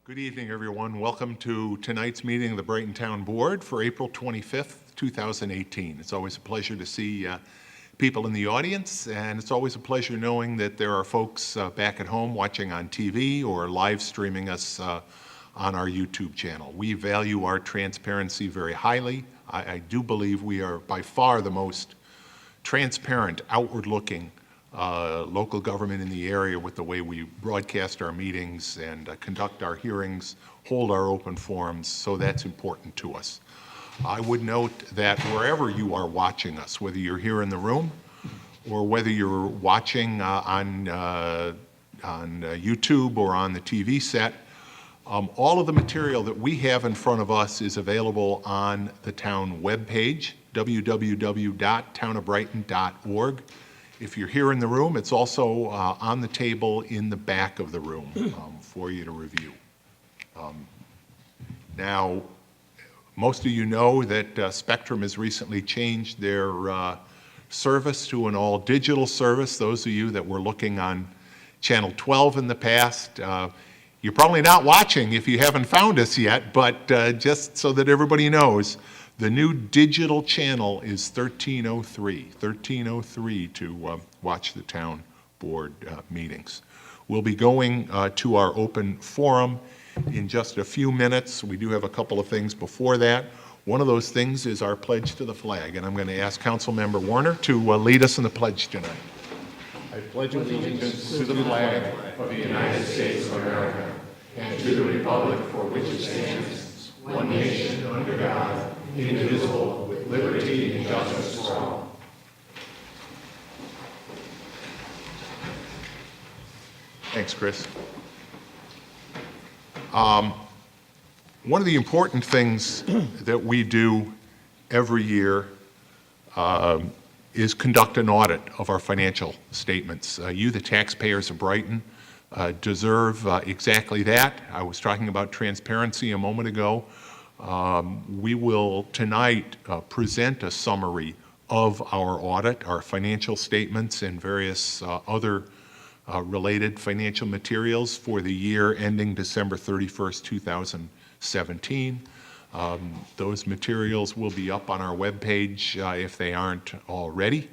Good evening, everyone. Welcome to tonight's meeting of the Brighton Town Board for April 25th, 2018. It's always a pleasure to see people in the audience, and it's always a pleasure knowing that there are folks back at home watching on TV or live streaming us on our YouTube channel. We value our transparency very highly. I do believe we are by far the most transparent, outward-looking local government in the area with the way we broadcast our meetings and conduct our hearings, hold our open forums, so that's important to us. I would note that wherever you are watching us, whether you're here in the room or whether you're watching on YouTube or on the TV set, all of the material that we have in front of us is available on the town webpage, www.townofbrighton.org. If you're here in the room, it's also on the table in the back of the room for you to review. Now, most of you know that Spectrum has recently changed their service to an all-digital service. Those of you that were looking on Channel 12 in the past, you're probably not watching if you haven't found us yet, but just so that everybody knows, the new digital channel is 1303 to watch the town board meetings. We'll be going to our open forum in just a few minutes. We do have a couple of things before that. One of those things is our pledge to the flag, and I'm going to ask Councilmember Warner to lead us in the pledge tonight. I pledge allegiance to the flag of the United States of America and to the republic for which it stands, one nation under God, indivisible, with liberty and justice for all. Thanks, Chris. One of the important things that we do every year is conduct an audit of our financial statements. You, the taxpayers of Brighton, deserve exactly that. I was talking about transparency a moment ago. We will tonight present a summary of our audit, our financial statements, and various other related financial materials for the year ending December 31st, 2017. Those materials will be up on our webpage if they aren't already,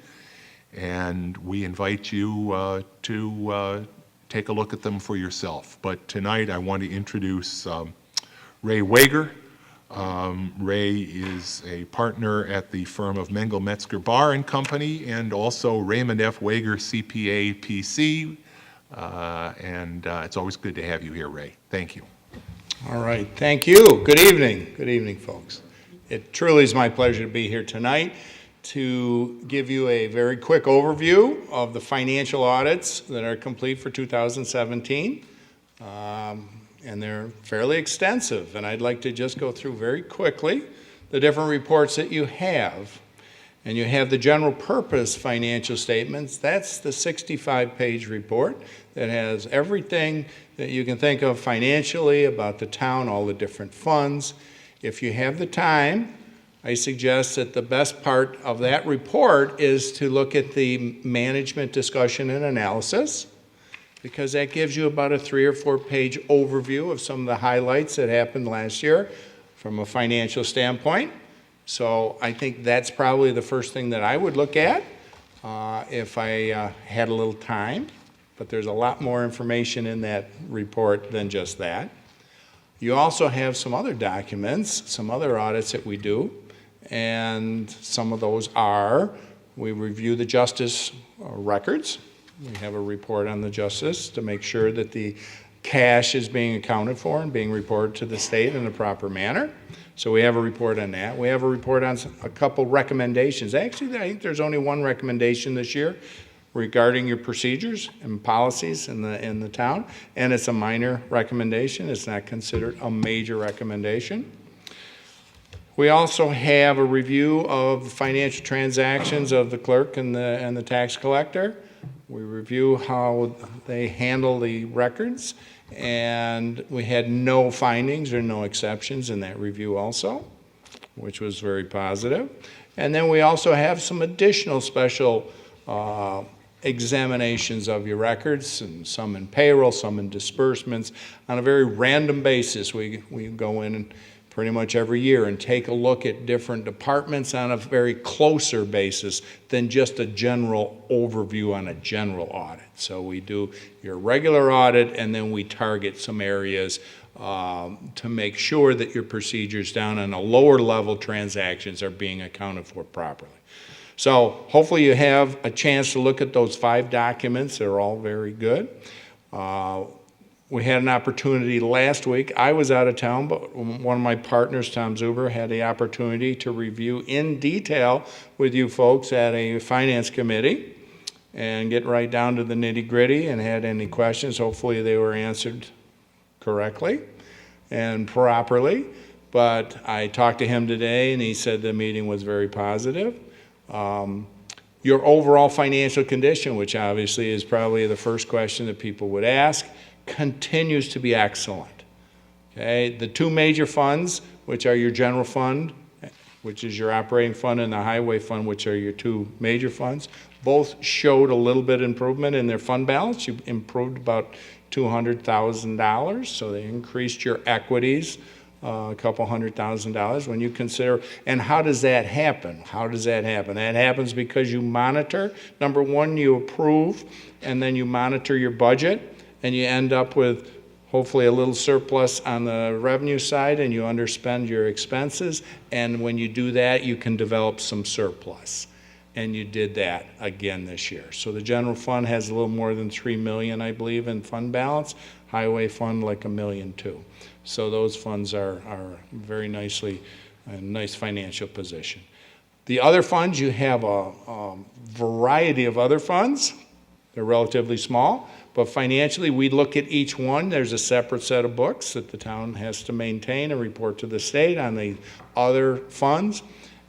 and we invite you to take a look at them for yourself. But tonight I want to introduce Ray Wager. Ray is a partner at the firm of Mengel Metzger Bar and Company, and also Raymond F. Wager CPA PC. And it's always good to have you here, Ray. Thank you. All right, thank you. Good evening. Good evening, folks. It truly is my pleasure to be here tonight to give you a very quick overview of the financial audits that are complete for 2017. And they're fairly extensive, and I'd like to just go through very quickly the different reports that you have. And you have the general purpose financial statements. That's the 65-page report that has everything that you can think of financially about the town, all the different funds. If you have the time, I suggest that the best part of that report is to look at the management discussion and analysis, because that gives you about a 3 or 4 page overview of some of the highlights that happened last year from a financial standpoint. So I think that's probably the first thing that I would look at if I had a little time. But there's a lot more information in that report than just that. You also have some other documents, some other audits that we do, and some of those are, we review the justice records. We have a report on the justice to make sure that the cash is being accounted for and being reported to the state in a proper manner. So we have a report on that. We have a report on a couple recommendations. Actually, I think there's only one recommendation this year regarding your procedures and policies in the town, and it's a minor recommendation. It's not considered a major recommendation. We also have a review of the financial transactions of the clerk and the tax collector. We review how they handle the records, and we had no findings or no exceptions in that review also, which was very positive. And then we also have some additional special examinations of your records, and some in payroll, some in disbursements. On a very random basis, we go in and pretty much every year and take a look at different departments on a very closer basis than just a general overview on a general audit. So we do your regular audit, and then we target some areas to make sure that your procedures down on a lower level transactions are being accounted for properly. So hopefully you have a chance to look at those 5 documents. They're all very good. We had an opportunity last week. I was out of town, but one of my partners, Tom Zuber, had the opportunity to review in detail with you folks at a finance committee and get right down to the nitty-gritty, and had any questions. Hopefully they were answered correctly and properly. But I talked to him today, and he said the meeting was very positive. Your overall financial condition, which obviously is probably the first question that people would ask, continues to be excellent. Okay, the 2 major funds, which are your general fund, which is your operating fund, and the highway fund, which are your 2 major funds, both showed a little bit improvement in their fund balance. You improved about $200,000, so they increased your equities a couple $100,000 when you consider. And how does that happen? How does that happen? That happens because you monitor. Number one, you approve, and then you monitor your budget, and you end up with hopefully a little surplus on the revenue side, and you underspend your expenses. And when you do that, you can develop some surplus. And you did that again this year. So the general fund has a little more than $3 million, I believe, in fund balance. Highway fund like $1 million too. So those funds are very nicely, a nice financial position. The other funds, you have a variety of other funds. They're relatively small, but financially we look at each one. There's a separate set of books that the town has to maintain and report to the state on the other funds.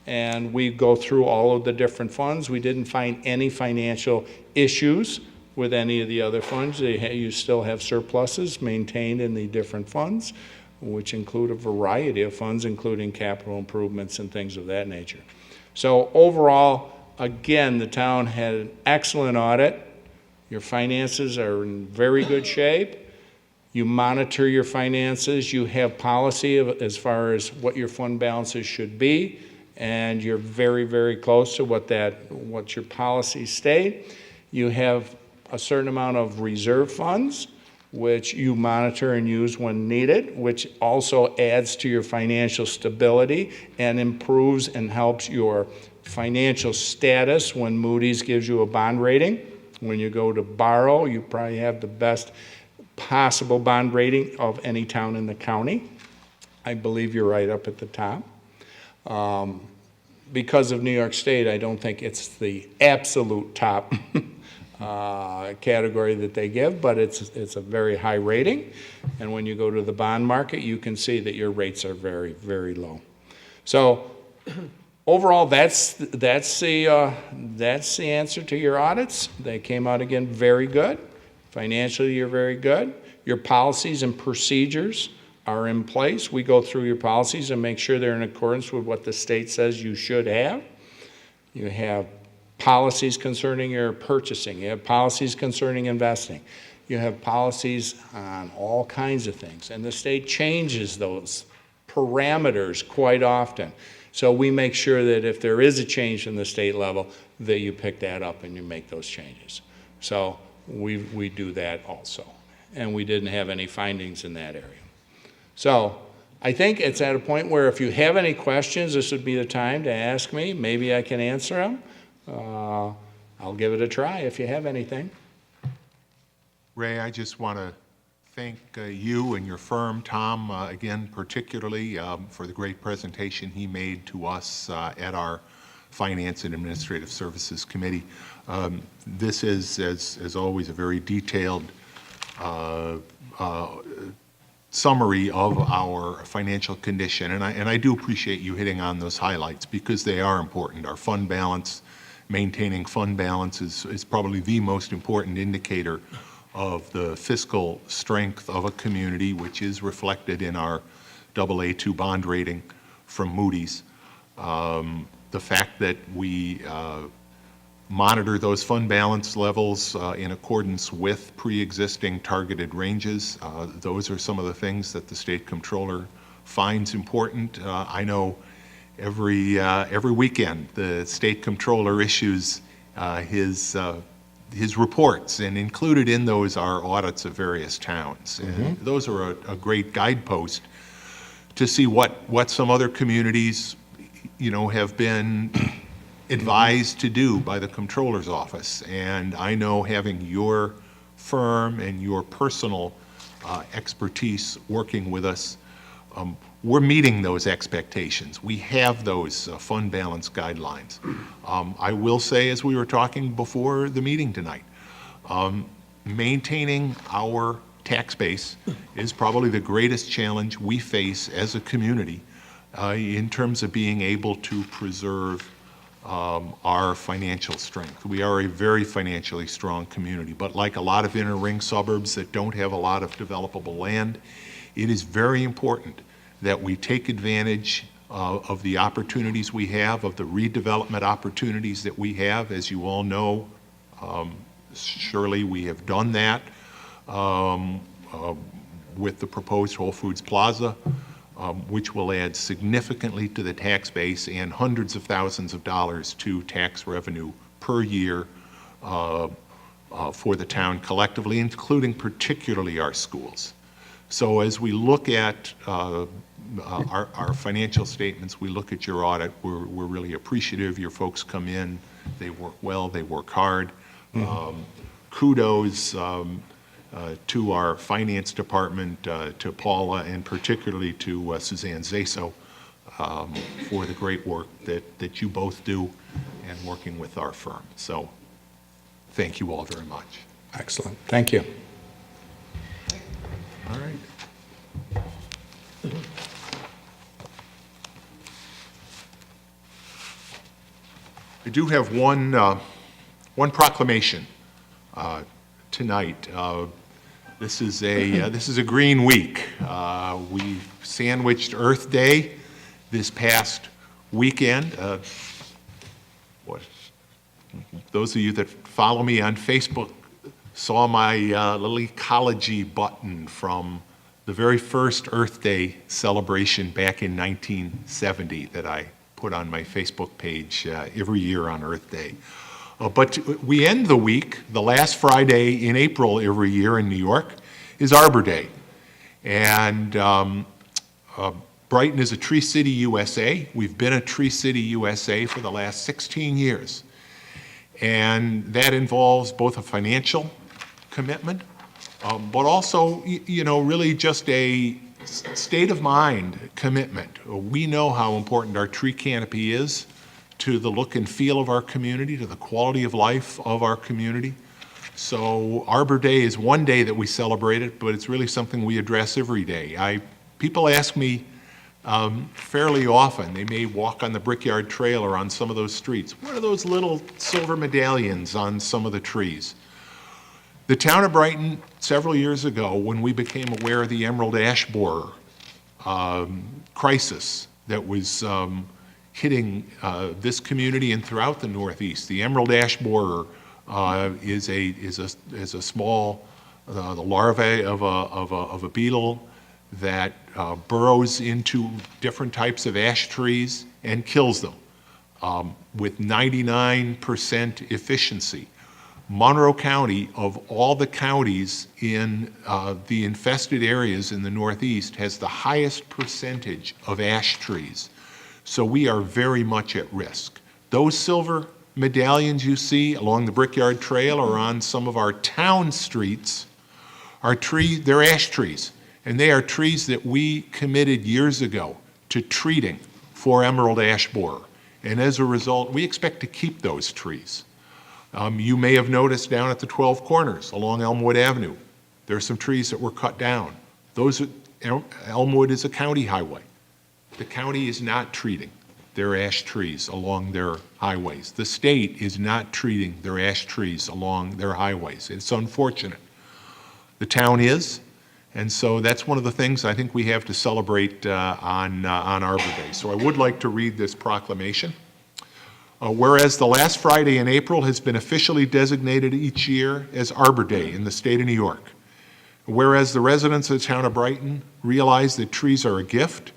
And we go through all of the different funds. We didn't find any financial issues with any of the other funds. You still have surpluses maintained in the different funds, which include a variety of funds, including capital improvements and things of that nature. So overall, again, the town had an excellent audit. Your finances are in very good shape. You monitor your finances. You have policy as far as what your fund balances should be, and you're very, very close to what your policies state. You have a certain amount of reserve funds, which you monitor and use when needed, which also adds to your financial stability and improves and helps your financial status when Moody's gives you a bond rating. When you go to borrow, you probably have the best possible bond rating of any town in the county. I believe you're right up at the top. Because of New York State, I don't think it's the absolute top category that they give, but it's a very high rating. And when you go to the bond market, you can see that your rates are very, very low. So overall, that's the answer to your audits. They came out again very good. Financially, you're very good. Your policies and procedures are in place. We go through your policies and make sure they're in accordance with what the state says you should have. You have policies concerning your purchasing. You have policies concerning investing. You have policies on all kinds of things. And the state changes those parameters quite often. So we make sure that if there is a change in the state level, that you pick that up and you make those changes. So we do that also. And we didn't have any findings in that area. So I think it's at a point where if you have any questions, this would be the time to ask me. Maybe I can answer them. I'll give it a try if you have anything. Ray, I just want to thank you and your firm, Tom, again, particularly for the great presentation he made to us at our Finance and Administrative Services Committee. This is, as always, a very detailed summary of our financial condition, and I do appreciate you hitting on those highlights because they are important. Our fund balance, maintaining fund balance is probably the most important indicator of the fiscal strength of a community, which is reflected in our AA2 bond rating from Moody's. The fact that we monitor those fund balance levels in accordance with pre-existing targeted ranges. Those are some of the things that the state comptroller finds important. I know every weekend the state comptroller issues his reports, and included in those are audits of various towns. And those are a great guidepost to see what some other communities, have been advised to do by the comptroller's office. And I know, having your firm and your personal expertise working with us, we're meeting those expectations. We have those fund balance guidelines. I will say, as we were talking before the meeting tonight, maintaining our tax base is probably the greatest challenge we face as a community in terms of being able to preserve our financial strength. We are a very financially strong community, but like a lot of inner ring suburbs that don't have a lot of developable land, it is very important that we take advantage of the opportunities we have, of the redevelopment opportunities that we have. As you all know, surely we have done that with the proposed Whole Foods Plaza, which will add significantly to the tax base and hundreds of thousands of dollars to tax revenue per year for the town collectively, including particularly our schools. So as we look at our financial statements, we look at your audit, we're really appreciative. Your folks come in, they work well, they work hard. Kudos to our finance department, to Paula, and particularly to Suzanne Zaso for the great work that you both do and working with our firm. So thank you all very much. Excellent. Thank you. All right. I do have one proclamation tonight. This is a green week. We sandwiched Earth Day this past weekend. Those of you that follow me on Facebook saw my little ecology button from the very first Earth Day celebration back in 1970 that I put on my Facebook page every year on Earth Day. But we end the week, the last Friday in April every year in New York is Arbor Day. And Brighton is a Tree City, USA. We've been a Tree City, USA for the last 16 years. And that involves both a financial commitment, but also, really just a state of mind commitment. We know how important our tree canopy is to the look and feel of our community, to the quality of life of our community. So Arbor Day is one day that we celebrate it, but it's really something we address every day. People ask me fairly often, they may walk on the Brickyard Trail or on some of those streets, what are those little silver medallions on some of the trees? The town of Brighton, several years ago, when we became aware of the emerald ash borer crisis that was hitting this community and throughout the Northeast, the emerald ash borer is a small, the larvae of a beetle that burrows into different types of ash trees and kills them with 99% efficiency. Monroe County, of all the counties in the infested areas in the Northeast, has the highest percentage of ash trees. So we are very much at risk. Those silver medallions you see along the Brickyard Trail or on some of our town streets are they're ash trees. And they are trees that we committed years ago to treating for emerald ash borer. And as a result, we expect to keep those trees. You may have noticed down at the 12 Corners along Elmwood Avenue, there are some trees that were cut down. Elmwood is a county highway. The county is not treating their ash trees along their highways. The state is not treating their ash trees along their highways. It's unfortunate. The town is, and so that's one of the things I think we have to celebrate on Arbor Day. So I would like to read this proclamation. Whereas the last Friday in April has been officially designated each year as Arbor Day in the state of New York. Whereas the residents of the town of Brighton realize that trees are a gift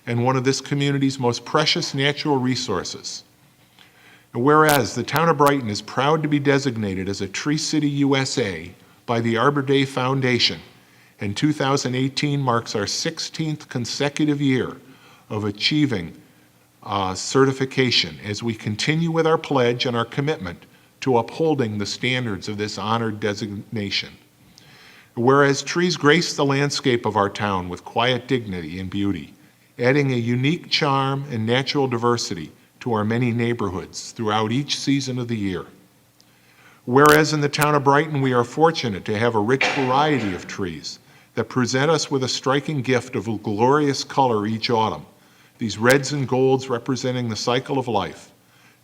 and one of this community's most precious natural resources. And whereas the town of Brighton is proud to be designated as a Tree City USA by the Arbor Day Foundation, and 2018 marks our 16th consecutive year of achieving certification as we continue with our pledge and our commitment to upholding the standards of this honored designation. Whereas trees grace the landscape of our town with quiet dignity and beauty, adding a unique charm and natural diversity to our many neighborhoods throughout each season of the year. Whereas in the town of Brighton, we are fortunate to have a rich variety of trees that present us with a striking gift of a glorious color each autumn, these reds and golds representing the cycle of life,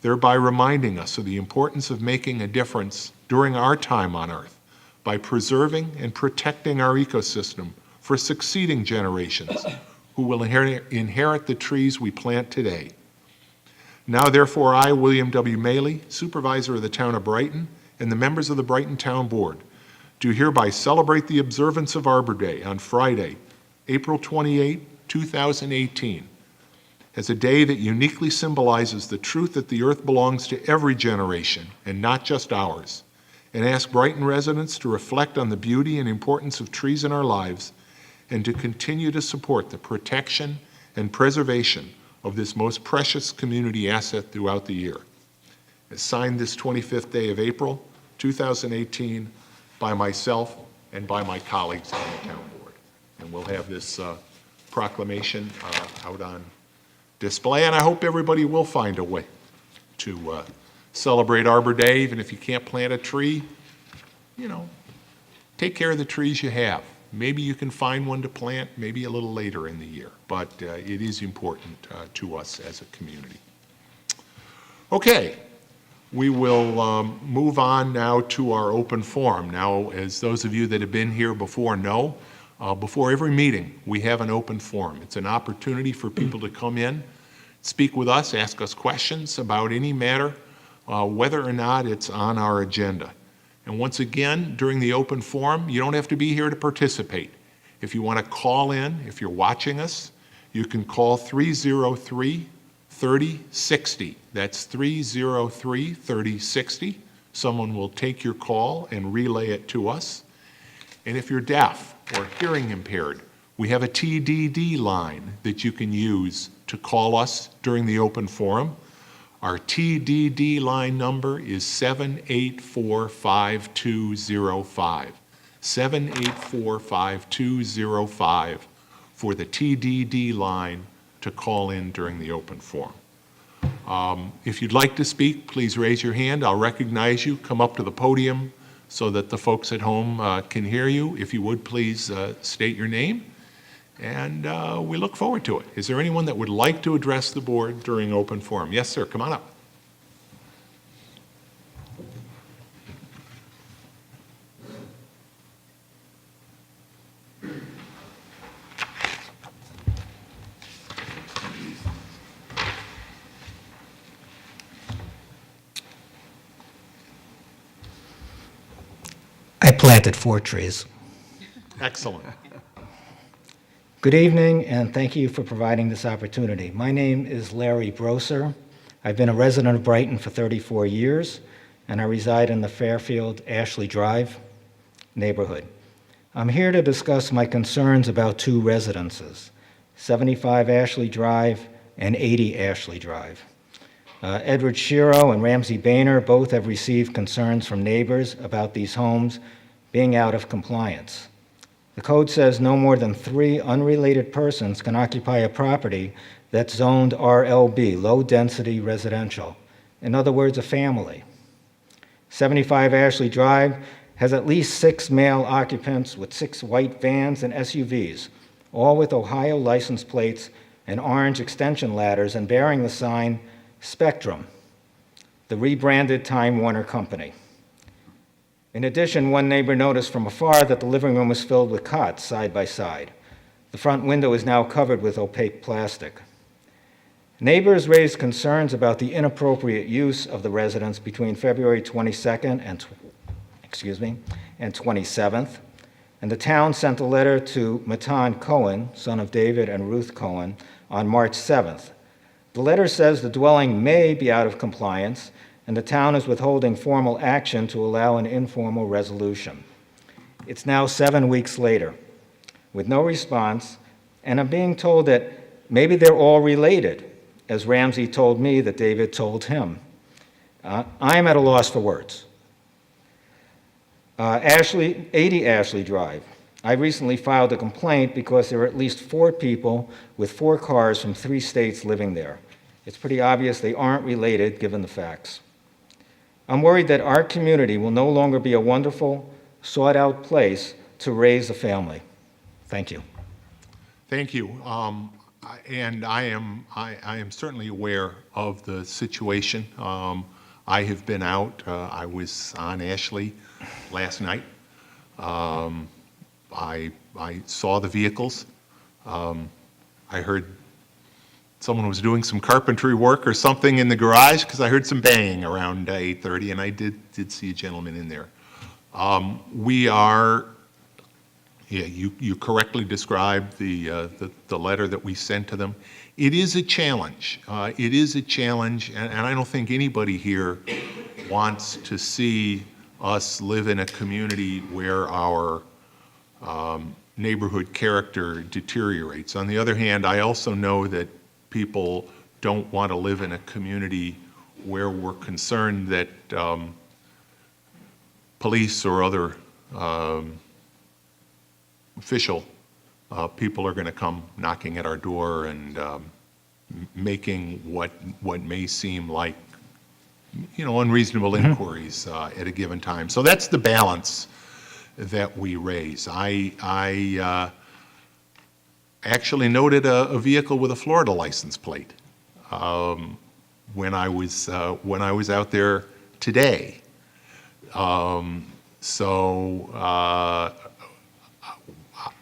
thereby reminding us of the importance of making a difference during our time on Earth by preserving and protecting our ecosystem for succeeding generations who will inherit the trees we plant today. Now, therefore, I, William W. Maley, Supervisor of the Town of Brighton, and the members of the Brighton Town Board, do hereby celebrate the observance of Arbor Day on Friday, April 28, 2018, as a day that uniquely symbolizes the truth that the earth belongs to every generation and not just ours, and ask Brighton residents to reflect on the beauty and importance of trees in our lives and to continue to support the protection and preservation of this most precious community asset throughout the year. As signed this 25th day of April, 2018, by myself and by my colleagues on the town board. And we'll have this proclamation out on display, and I hope everybody will find a way to celebrate Arbor Day. Even if you can't plant a tree, you know, take care of the trees you have. Maybe you can find one to plant maybe a little later in the year, but it is important to us as a community. Okay, we will move on now to our open forum. Now, as those of you that have been here before know, before every meeting, we have an open forum. It's an opportunity for people to come in, speak with us, ask us questions about any matter, whether or not it's on our agenda. And once again, during the open forum, you don't have to be here to participate. If you want to call in, if you're watching us, you can call 303-3060. That's 303-3060. Someone will take your call and relay it to us. And if you're deaf or hearing impaired, we have a TDD line that you can use to call us during the open forum. Our TDD line number is 784-5205. 784-5205 for the TDD line to call in during the open forum. If you'd like to speak, please raise your hand. I'll recognize you. Come up to the podium so that the folks at home can hear you. If you would, please state your name. And we look forward to it. Is there anyone that would like to address the board during open forum? Yes, sir. Come on up. I planted 4 trees. Excellent. Good evening, and thank you for providing this opportunity. My name is Larry Brosser. I've been a resident of Brighton for 34 years, and I reside in the Fairfield Ashley Drive neighborhood. I'm here to discuss my concerns about 2 residences, 75 Ashley Drive and 80 Ashley Drive. Edward Shiro and Ramsey Boehner both have received concerns from neighbors about these homes being out of compliance. The code says no more than 3 unrelated persons can occupy a property that's zoned RLB, low-density residential. In other words, a family. 75 Ashley Drive has at least 6 male occupants with 6 white vans and SUVs, all with Ohio license plates and orange extension ladders and bearing the sign Spectrum, the rebranded Time Warner company. In addition, one neighbor noticed from afar that the living room was filled with cots side by side. The front window is now covered with opaque plastic. Neighbors raised concerns about the inappropriate use of the residence between February 22nd and 27th, and the town sent a letter to Matan Cohen, son of David and Ruth Cohen, on March 7th. The letter says the dwelling may be out of compliance, and the town is withholding formal action to allow an informal resolution. It's now 7 weeks later, with no response, and I'm being told that maybe they're all related, as Ramsey told me that David told him. I'm at a loss for words. 80 Ashley Drive. I recently filed a complaint because there are at least 4 people with 4 cars from 3 states living there. It's pretty obvious they aren't related, given the facts. I'm worried that our community will no longer be a wonderful, sought-out place to raise a family. Thank you. Thank you. And I am certainly aware of the situation. I have been out. I was on Ashley last night. I saw the vehicles. I heard someone was doing some carpentry work or something in the garage because I heard some banging around 8:30, and I did see a gentleman in there. We are. Yeah, you correctly described the letter that we sent to them. It is a challenge. It is a challenge, and I don't think anybody here wants to see us live in a community where our neighborhood character deteriorates. On the other hand, I also know that people don't want to live in a community where we're concerned that police or other official people are going to come knocking at our door and making what may seem like, unreasonable inquiries at a given time. So that's the balance that we raise. I actually noted a vehicle with a Florida license plate when I was out there today.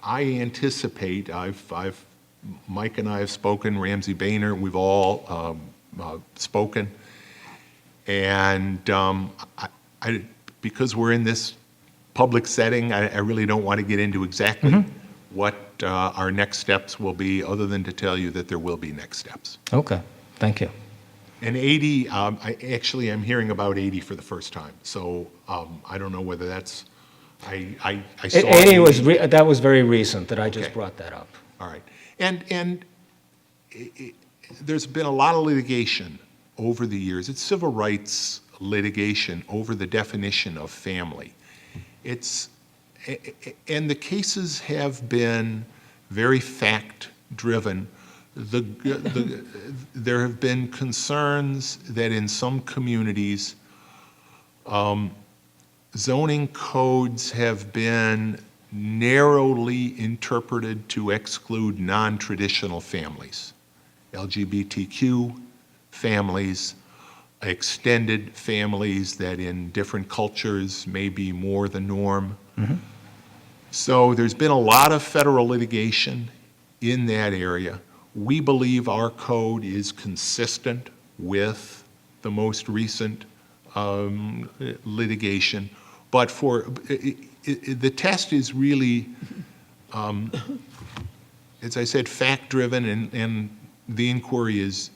I anticipate, Mike and I have spoken, Ramsey Boehner, we've all spoken, and because we're in this public setting, I really don't want to get into exactly what our next steps will be, other than to tell you that there will be next steps. Okay, thank you. And 80, I'm hearing about 80 for the first time, so I don't know whether that's, I saw 80 that was very recent that I just Okay. brought that up. All right. And there's been a lot of litigation over the years. It's civil rights litigation over the definition of family. And the cases have been very fact-driven. There have been concerns that in some communities, zoning codes have been narrowly interpreted to exclude non-traditional families, LGBTQ families, extended families that in different cultures may be more the norm. So there's been a lot of federal litigation in that area. We believe our code is consistent with the most recent litigation, but the test is really, as I said, fact-driven, and the inquiry is,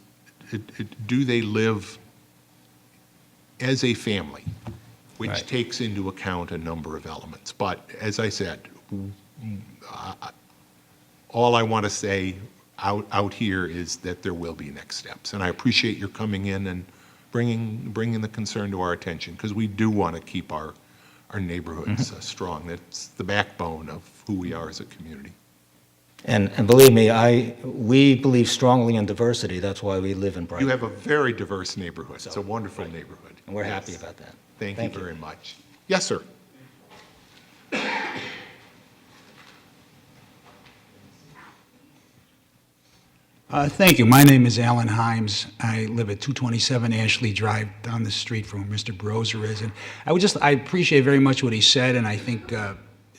do they live as a family, which Right. takes into account a number of elements. But as I said, all I want to say out here is that there will be next steps, and I appreciate your coming in and bringing the concern to our attention, because we do want to keep our neighborhoods strong. That's the backbone of who we are as a community. And believe me, we believe strongly in diversity. That's why we live in Brighton. You have a very diverse neighborhood. It's a wonderful neighborhood. And we're Yes. happy about that. Thank you Thank you. very much. Yes, sir. Thank you. My name is Alan Himes. I live at 227 Ashley Drive, down the street from where Mr. Broser is. And I appreciate very much what he said, and I think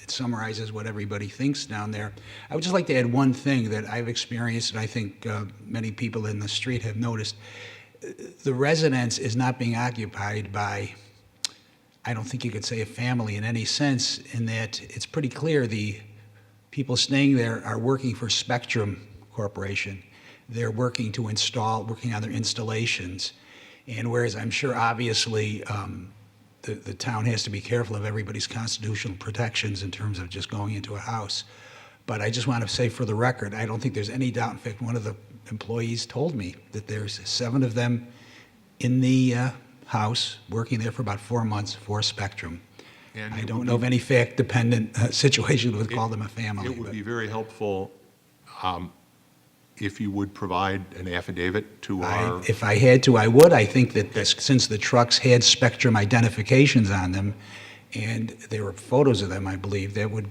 it summarizes what everybody thinks down there. I would just like to add one thing that I've experienced, and I think many people in the street have noticed. The residence is not being occupied by, I don't think you could say a family in any sense, in that it's pretty clear the people staying there are working for Spectrum Corporation. They're working on their installations. And whereas I'm sure obviously the town has to be careful of everybody's constitutional protections in terms of just going into a house. But I just want to say for the record, I don't think there's any doubt. In fact, one of the employees told me that there's 7 of them in the house working there for about 4 months for Spectrum. And I don't know of any fact-dependent situation that would call them a family. It would but- be very helpful if you would provide an affidavit to our, If I had to, I would. I think that since the trucks had Spectrum identifications on them, and there were photos of them, I believe, that would,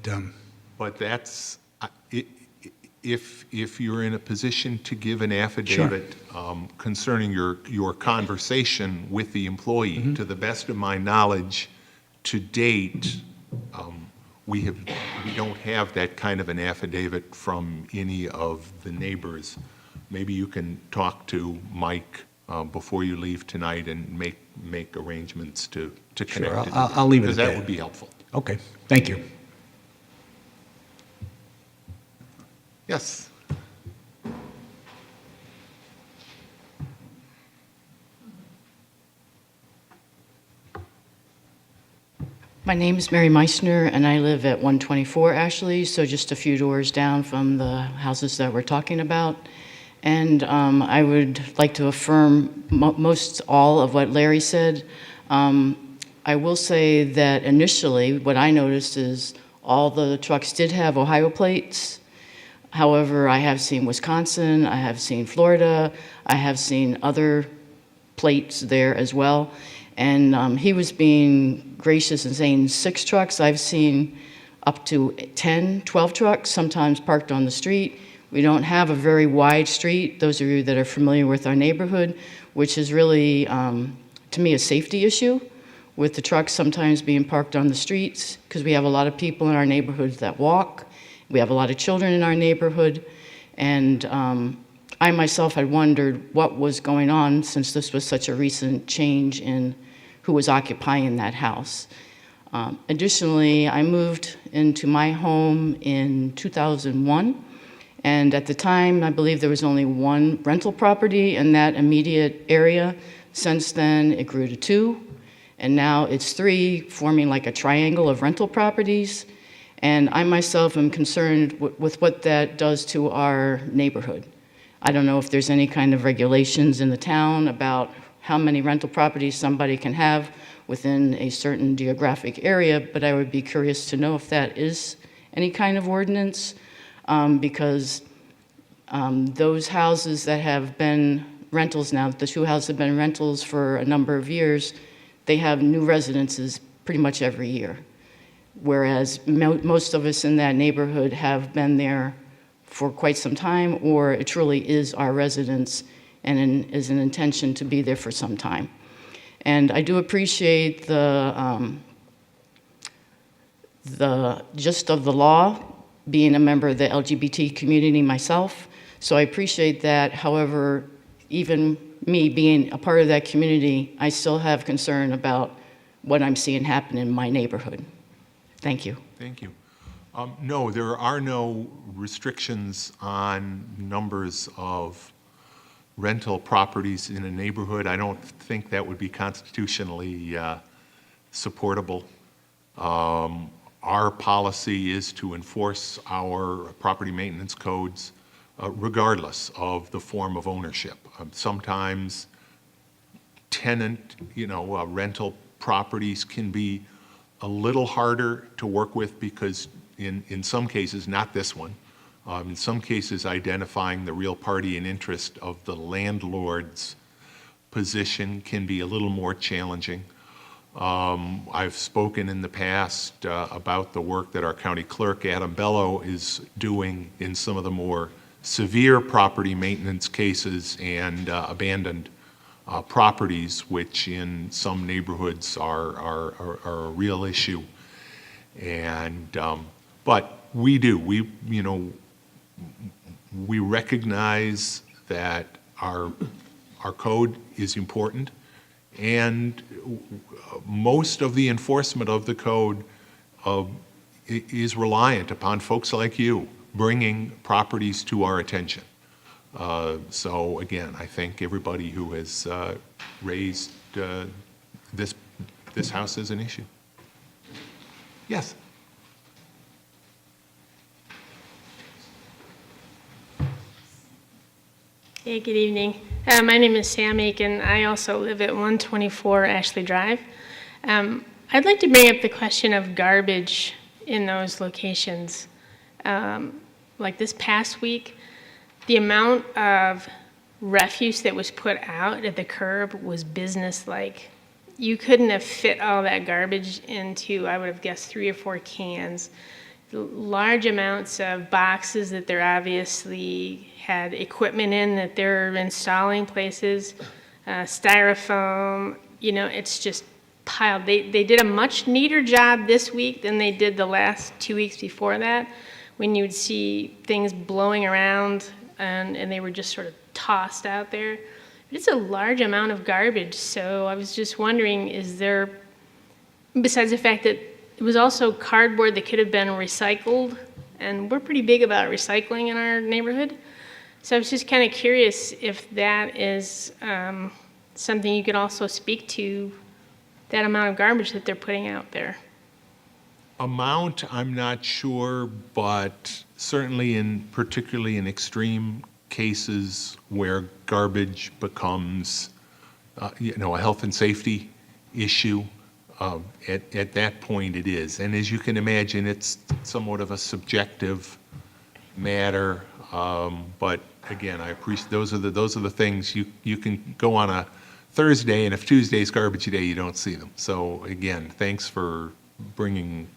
but that's, if you're in a position to give an affidavit concerning your conversation with the employee, to the best of my knowledge, to date, we don't have that kind of an affidavit from any of the neighbors. Maybe you can talk to Mike before you leave tonight and make arrangements to connect. Sure, it. I'll leave it Because at that that. would be helpful. okay, thank you. Yes. My name is Mary Meissner, and I live at 124 Ashley, so just a few doors down from the houses that we're talking about. And I would like to affirm most all of what Larry said. I will say that initially, what I noticed is all the trucks did have Ohio plates. However, I have seen Wisconsin, I have seen Florida, I have seen other plates there as well. And he was being gracious and saying 6 trucks. I've seen up to 10, 12 trucks, sometimes parked on the street. We don't have a very wide street, those of you that are familiar with our neighborhood, which is really, to me, a safety issue with the trucks sometimes being parked on the streets, because we have a lot of people in our neighborhoods that walk. We have a lot of children in our neighborhood. And I myself had wondered what was going on, since this was such a recent change in who was occupying that house. Additionally, I moved into my home in 2001, and at the time, I believe there was only 1 rental property in that immediate area. Since then, it grew to 2, and now it's 3, forming like a triangle of rental properties. And I myself am concerned with what that does to our neighborhood. I don't know if there's any kind of regulations in the town about how many rental properties somebody can have within a certain geographic area, but I would be curious to know if that is any kind of ordinance, because those houses that have been rentals now, the 2 houses have been rentals for a number of years, they have new residences pretty much every year. Whereas most of us in that neighborhood have been there for quite some time, or it truly is our residence and is an intention to be there for some time. And I do appreciate the gist of the law, being a member of the LGBT community myself. So I appreciate that. However, even me being a part of that community, I still have concern about what I'm seeing happen in my neighborhood. Thank you. Thank you. No, there are no restrictions on numbers of rental properties in a neighborhood. I don't think that would be constitutionally supportable. Our policy is to enforce our property maintenance codes regardless of the form of ownership. Sometimes tenant, rental properties can be a little harder to work with because in some cases, not this one, in some cases identifying the real party and interest of the landlord's position can be a little more challenging. I've spoken in the past about the work that our county clerk, Adam Bello, is doing in some of the more severe property maintenance cases and abandoned properties, which in some neighborhoods are a real issue. And, but we do, we recognize that our code is important, and most of the enforcement of the code is reliant upon folks like you bringing properties to our attention. So again, I thank everybody who has raised this house as an issue. Yes? Hey, good evening. My name is Sam Aiken. I also live at 124 Ashley Drive. I'd like to bring up the question of garbage in those locations. Like this past week, the amount of refuse that was put out at the curb was businesslike. You couldn't have fit all that garbage into, I would have guessed, 3 or 4 cans. Large amounts of boxes that they're obviously had equipment in that they're installing places, styrofoam, it's just piled. They did a much neater job this week than they did the last 2 weeks before that, when you would see things blowing around and they were just sort of tossed out there. But it's a large amount of garbage, so I was just wondering, is there, besides the fact that it was also cardboard that could have been recycled, and we're pretty big about recycling in our neighborhood. So I was just kind of curious if that is something you could also speak to, that amount of garbage that they're putting out there. Amount, I'm not sure, but certainly particularly in extreme cases where garbage becomes, a health and safety issue, at that point it is. And as you can imagine, it's somewhat of a subjective matter, but again, I appreciate, those are the things you can go on a Thursday, and if Tuesday's garbage day, you don't see them. So again, thanks for bringing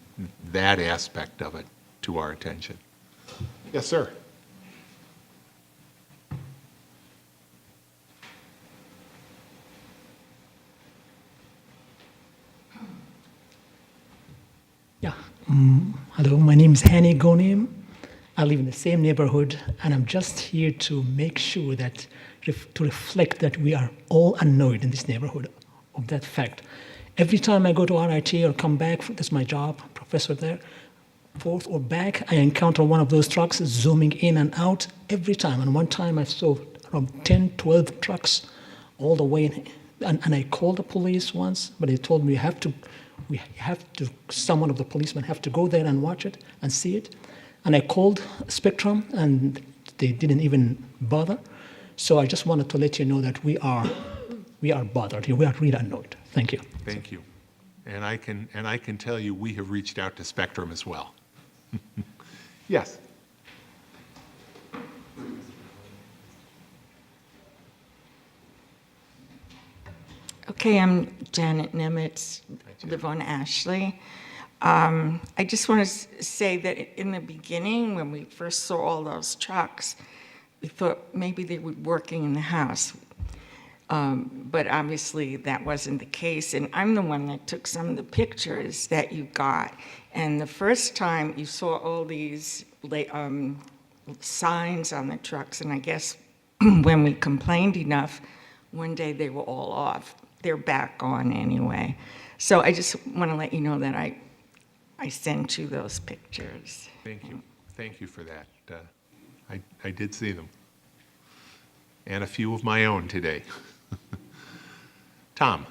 that aspect of it to our attention. Yes, sir. Yeah. Hello, my name is Hani Gonim. I live in the same neighborhood, and I'm just here to make sure that, to reflect that we are all annoyed in this neighborhood of that fact. Every time I go to RIT or come back, that's my job, professor there, forth or back, I encounter one of those trucks zooming in and out every time. And one time I saw around 10, 12 trucks all the way in. And I called the police once, but they told me someone of the policemen have to go there and watch it and see it. And I called Spectrum, and they didn't even bother. So I just wanted to let you know that we are bothered here. We are really annoyed. Thank you. Thank you. And I can tell you, we have reached out to Spectrum as well. Yes. Okay, I'm Janet Nimitz, live on Ashley. I just want to say that in the beginning, when we first saw all those trucks, we thought maybe they were working in the house. But obviously that wasn't the case, and I'm the one that took some of the pictures that you got. And the first time you saw all these signs on the trucks, and I guess when we complained enough, one day they were all off. They're back on anyway. So I just want to let you know that I sent you those pictures. Thank you. Thank you for that. I did see them. And a few of my own today. Tom.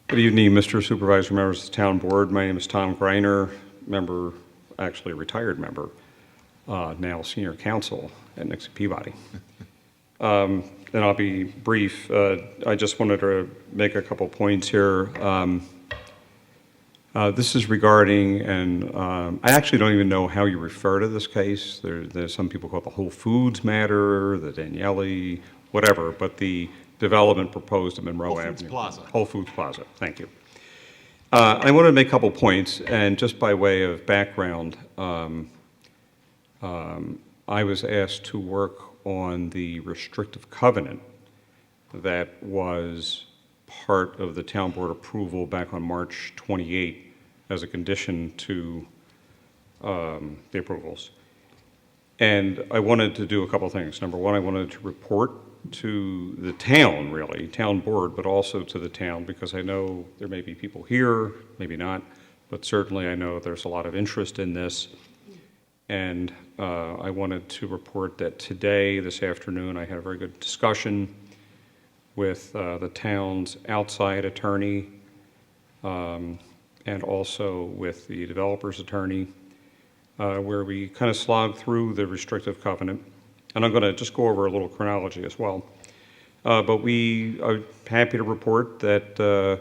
Good evening, Mr. Supervisor, members of the Town Board. My name is Tom Greiner, member, actually a retired member, now Senior Counsel at Nixon Peabody. And I'll be brief. I just wanted to make a couple points here. This is regarding, and I actually don't even know how you refer to this case. There's some people call it the Whole Foods matter, the Daniele, whatever, but the development proposed at Monroe Avenue. Whole Foods Plaza. Whole Foods Plaza, thank you. I wanted to make a couple points, and just by way of background, I was asked to work on the restrictive covenant that was part of the town board approval back on March 28 as a condition to the approvals. And I wanted to do a couple things. Number one, I wanted to report to the town, really, town board, but also to the town, because I know there may be people here, maybe not, but certainly I know there's a lot of interest in this. And I wanted to report that today, this afternoon, I had a very good discussion with the town's outside attorney and also with the developer's attorney, where we kind of slogged through the restrictive covenant. And I'm going to just go over a little chronology as well. But we are happy to report that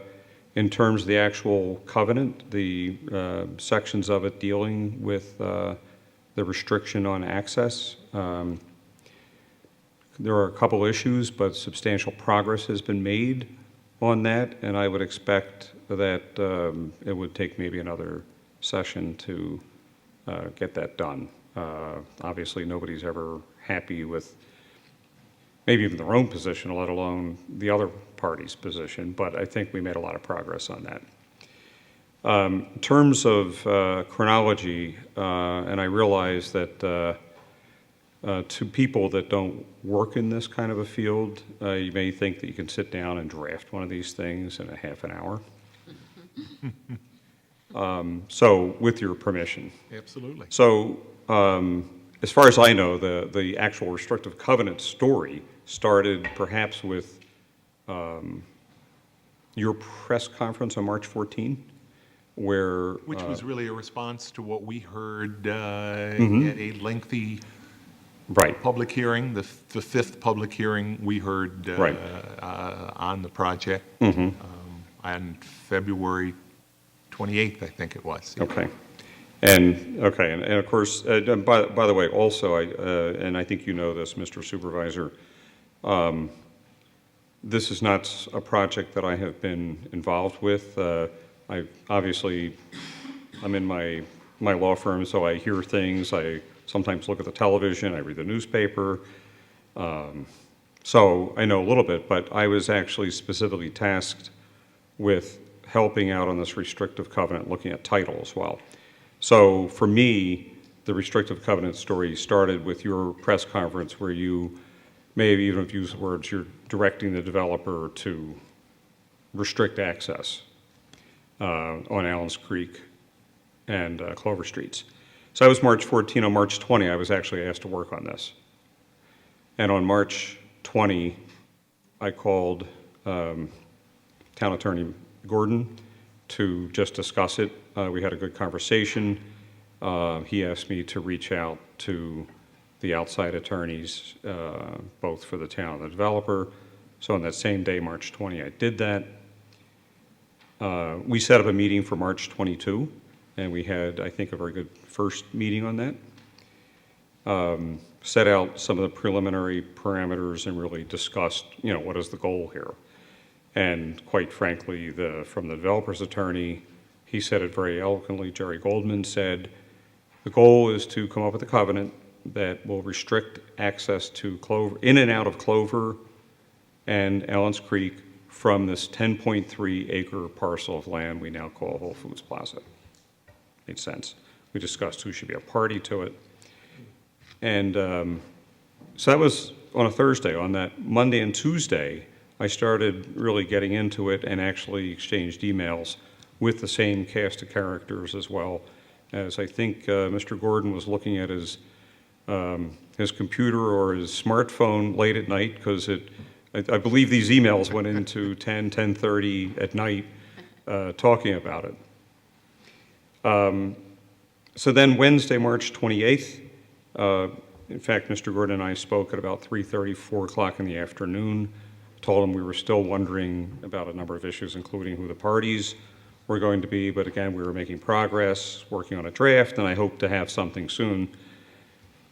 in terms of the actual covenant, the sections of it dealing with the restriction on access, there are a couple issues, but substantial progress has been made on that, and I would expect that it would take maybe another session to get that done. Obviously, nobody's ever happy with maybe even their own position, let alone the other party's position, but I think we made a lot of progress on that. In terms of chronology, and I realize that to people that don't work in this kind of a field, you may think that you can sit down and draft one of these things in a half an hour. So, with your permission. Absolutely. So, as far as I know, the actual restrictive covenant story started perhaps with your press conference on March 14, where... Which was really a response to what we heard at a lengthy right. public hearing, the fifth public hearing we heard Right. On the project on February 28th, I think it was. Okay. And of course, by the way, also, and I think you know this, Mr. Supervisor, this is not a project that I have been involved with. I'm in my law firm, so I hear things. I sometimes look at the television. I read the newspaper. So I know a little bit, but I was actually specifically tasked with helping out on this restrictive covenant, looking at title as well. So for me, the restrictive covenant story started with your press conference where you may have even used the words, you're directing the developer to restrict access on Allen's Creek and Clover Streets. So that was March 14. On March 20, I was actually asked to work on this. And on March 20, I called Town Attorney Gordon to just discuss it. We had a good conversation. He asked me to reach out to the outside attorneys, both for the town and the developer. So on that same day, March 20, I did that. We set up a meeting for March 22, and we had, I think, a very good first meeting on that. Set out some of the preliminary parameters and really discussed, what is the goal here? And quite frankly, from the developer's attorney, he said it very eloquently. Jerry Goldman said, the goal is to come up with a covenant that will restrict access to Clover, in and out of Clover and Allen's Creek from this 10.3 acre parcel of land we now call Whole Foods Plaza. Made sense. We discussed who should be a party to it. And so that was on a Thursday. On that Monday and Tuesday, I started really getting into it and actually exchanged emails with the same cast of characters as well, as I think Mr. Gordon was looking at his computer or his smartphone late at night, because I believe these emails went into 10:30 at night talking about it. So then Wednesday, March 28th, in fact, Mr. Gordon and I spoke at about 3:30, 4 o'clock in the afternoon. Told him we were still wondering about a number of issues, including who the parties were going to be, but again, we were making progress, working on a draft, and I hope to have something soon.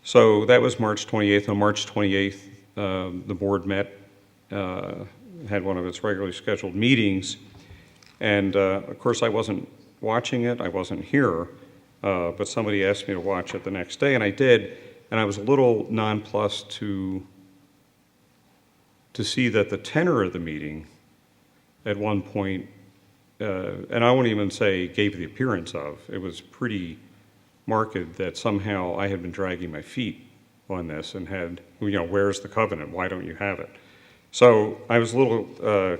So that was March 28th. On March 28th, the board met, had one of its regularly scheduled meetings, and of course I wasn't watching it, I wasn't here, but somebody asked me to watch it the next day, and I did, and I was a little nonplussed to see that the tenor of the meeting at one point, and I won't even say gave the appearance of, it was pretty marked that somehow I had been dragging my feet on this and had, where's the covenant? Why don't you have it? So I was a little,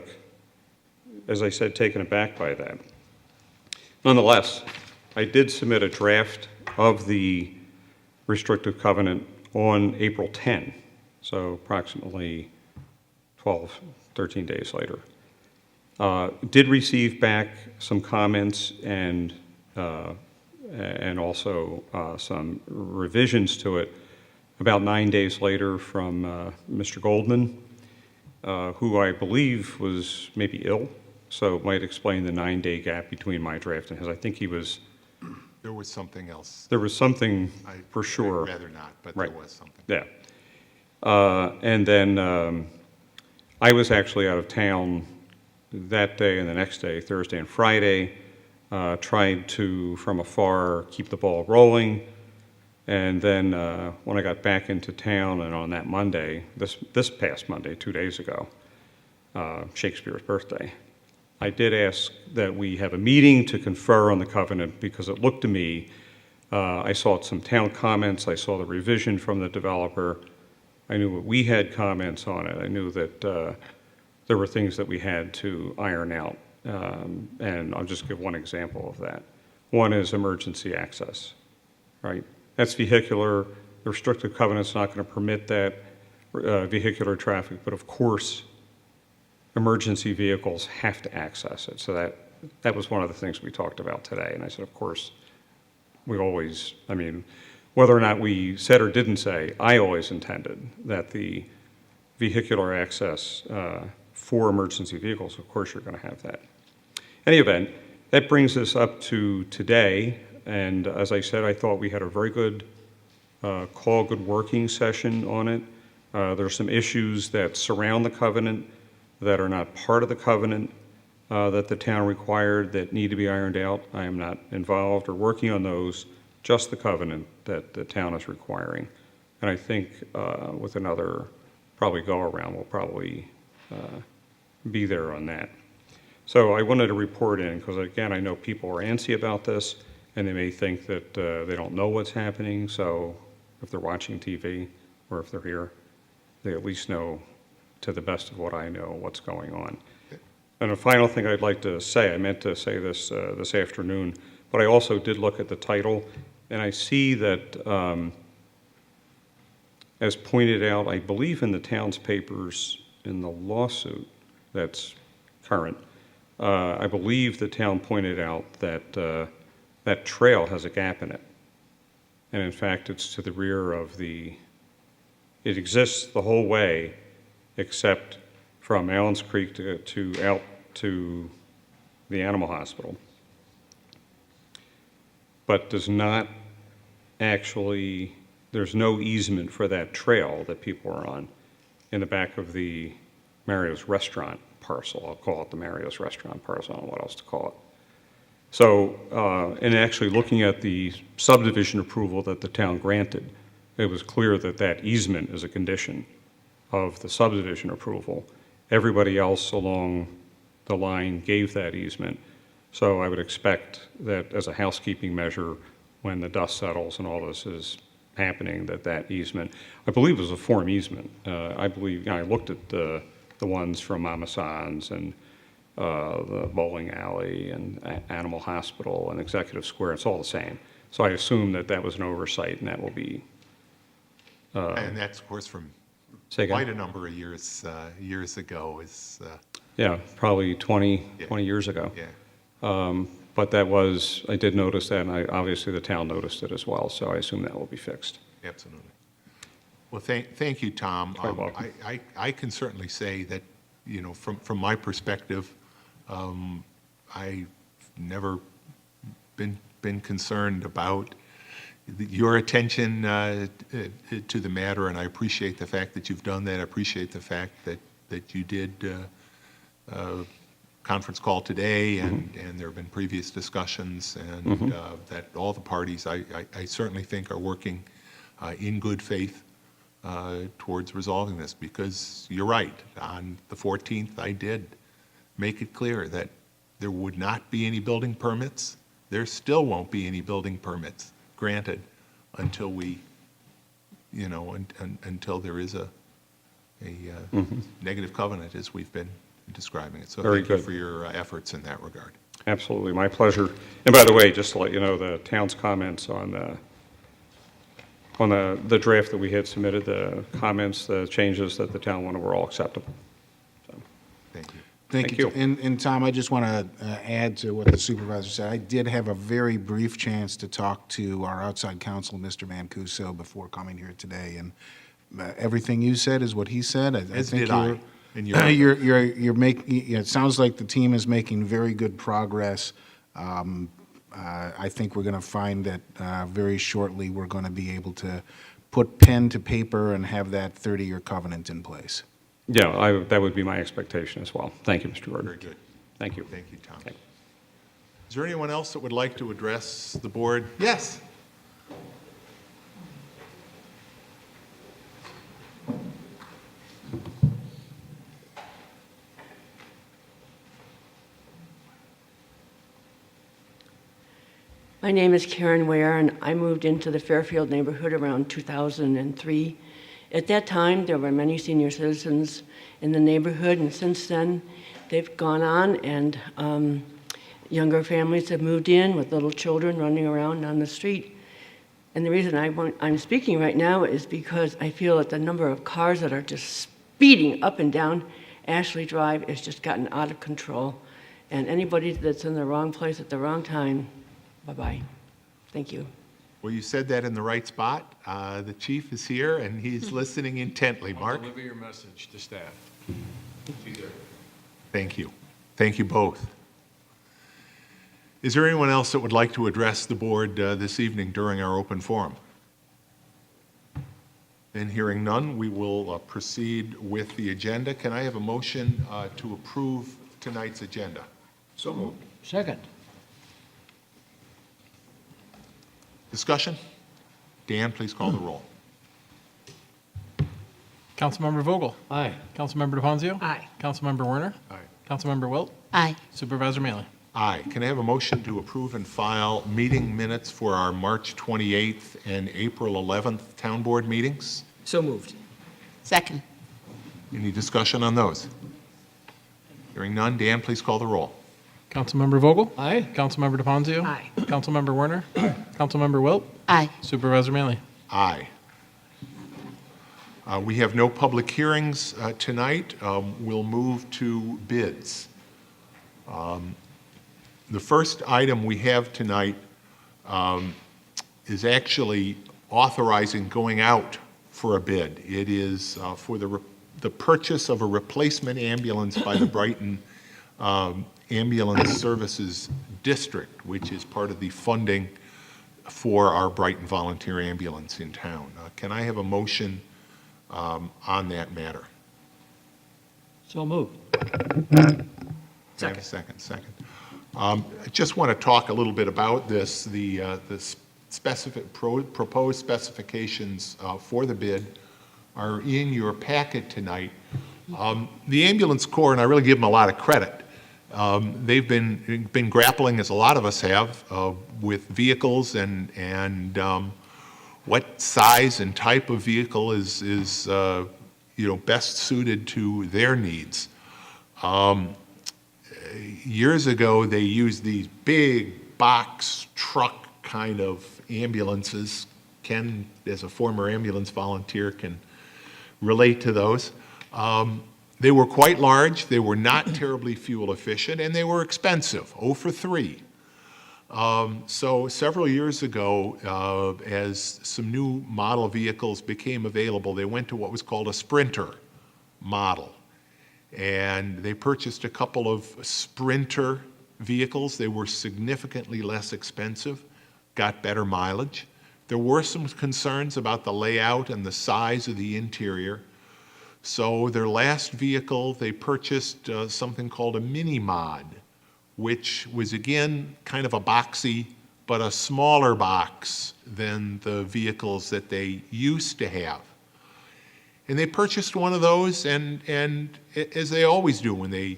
as I said, taken aback by that. Nonetheless, I did submit a draft of the restrictive covenant on April 10, so approximately 12, 13 days later. Did receive back some comments and also some revisions to it about 9 days later from Mr. Goldman, who I believe was maybe ill, so it might explain the 9-day gap between my draft and his. I think he was. There was something else. There was something for sure. I'd rather not, but Right. there was something. Yeah. And then I was actually out of town that day and the next day, Thursday and Friday, tried to, from afar, keep the ball rolling. And then when I got back into town and on that Monday, this past Monday, 2 days ago, Shakespeare's birthday, I did ask that we have a meeting to confer on the covenant because it looked to me, I saw some town comments, I saw the revision from the developer, I knew what we had comments on it, I knew that there were things that we had to iron out, and I'll just give one example of that. One is emergency access, right? That's vehicular. The restrictive covenant's not going to permit that vehicular traffic, but of course, emergency vehicles have to access it. So that was one of the things we talked about today. And I said, of course, we always, I mean, whether or not we said or didn't say, I always intended that the vehicular access for emergency vehicles, of course, you're going to have that. Any event, that brings us up to today. And as I said, I thought we had a very good call, good working session on it. There's some issues that surround the covenant that are not part of the covenant that the town required that need to be ironed out. I am not involved or working on those, just the covenant that the town is requiring. And I think with another probably go-around, we'll probably be there on that. So I wanted to report in because, again, I know people are antsy about this and they may think that they don't know what's happening. So if they're watching TV or if they're here, they at least know, to the best of what I know, what's going on. And a final thing I'd like to say, I meant to say this this afternoon, but I also did look at the title, and I see that, as pointed out, I believe in the town's papers in the lawsuit that's current, I believe the town pointed out that that trail has a gap in it. And in fact, it's to the rear of it exists the whole way except from Allen's Creek to out to the animal hospital, but does not actually, there's no easement for that trail that people are on in the back of the Mario's Restaurant parcel. I'll call it the Mario's Restaurant parcel, I don't know what else to call it. So, in actually looking at the subdivision approval that the town granted, it was clear that that easement is a condition of the subdivision approval. Everybody else along the line gave that easement. So I would expect that as a housekeeping measure, when the dust settles and all this is happening, that easement, I believe, was a form easement. I believe, I looked at the ones from Mama San's and the bowling alley and Animal Hospital and Executive Square. It's all the same. So I assume that was an oversight, and that will be. And that's, of course, from quite a number of years ago. Yeah, probably 20 years ago. Yeah. But that was, I did notice that, and obviously the town noticed it as well, so I assume that will be fixed. Absolutely. Well, thank you, Tom. You're welcome. I can certainly say that, from my perspective, I've never been concerned about your attention to the matter, and I appreciate the fact that you've done that. I appreciate the fact that you did conference call today, and there have been previous discussions, and that all the parties, I certainly think, are working in good faith towards resolving this, because you're right. On the 14th, I did make it clear that there would not be any building permits. There still won't be any building permits granted until we, until there is a negative covenant as we've been describing it. So Very thank you good. for your efforts in that regard. Absolutely, my pleasure. And by the way, just to let you know, the town's comments on the draft that we had submitted, the comments, the changes that the town wanted were all acceptable. So, Thank you. Thank you. And Tom, I just want to add to what the supervisor said. I did have a very brief chance to talk to our outside counsel, Mr. Mancuso, before coming here today, and everything you said is what he said. As think did I. you're- And you're- You're making, it sounds like the team is making very good progress. I think we're going to find that very shortly, we're going to be able to put pen to paper and have that 30-year covenant in place. Yeah, that would be my expectation as well. Thank you, Mr. Gordon. Very good. Thank you. Thank you, Tom. Okay. Is there anyone else that would like to address the board? Yes? My name is Karen Ware, and I moved into the Fairfield neighborhood around 2003. At that time, there were many senior citizens in the neighborhood, and since then, they've gone on, and younger families have moved in with little children running around on the street. And the reason I'm speaking right now is because I feel that the number of cars that are just speeding up and down Ashley Drive has just gotten out of control. And anybody that's in the wrong place at the wrong time, bye-bye. Thank you. Well, you said that in the right spot. The chief is here, and he's listening intently. Mark? Deliver your message to staff. Thank you. Thank you both. Is there anyone else that would like to address the board this evening during our open forum? And hearing none, we will proceed with the agenda. Can I have a motion to approve tonight's agenda? So moved. Second. Discussion? Dan, please call the roll. Councilmember Vogel? Aye. Councilmember DePonzio? Aye. Councilmember Werner? Aye. Councilmember Wilt? Aye. Supervisor Mealy? Aye. Can I have a motion to approve and file meeting minutes for our March 28th and April 11th town board meetings? So moved. Second. Any discussion on those? Hearing none, Dan, please call the roll. Councilmember Vogel? Aye. Councilmember DePonzio? Aye. Councilmember Werner? Councilmember Wilt? Aye. Supervisor Mealy? Aye. We have no public hearings tonight. We'll move to bids. The first item we have tonight is actually authorizing going out for a bid. It is for the purchase of a replacement ambulance by the Brighton Ambulance Services District, which is part of the funding for our Brighton Volunteer Ambulance in town. Can I have a motion on that matter? So moved. Can I have a second? Second. I just want to talk a little bit about this. The proposed specifications for the bid are in your packet tonight. The ambulance corps, and I really give them a lot of credit, they've been grappling, as a lot of us have, with vehicles and what size and type of vehicle is best suited to their needs. Years ago, they used these big box truck kind of ambulances. Ken, as a former ambulance volunteer, can relate to those. They were quite large, they were not terribly fuel efficient, and they were expensive, 0 for 3. So several years ago, as some new model vehicles became available, they went to what was called a Sprinter model. And they purchased a couple of Sprinter vehicles. They were significantly less expensive, got better mileage. There were some concerns about the layout and the size of the interior. So their last vehicle, they purchased something called a mini mod, which was again kind of a boxy, but a smaller box than the vehicles that they used to have. And they purchased one of those, and as they always do when they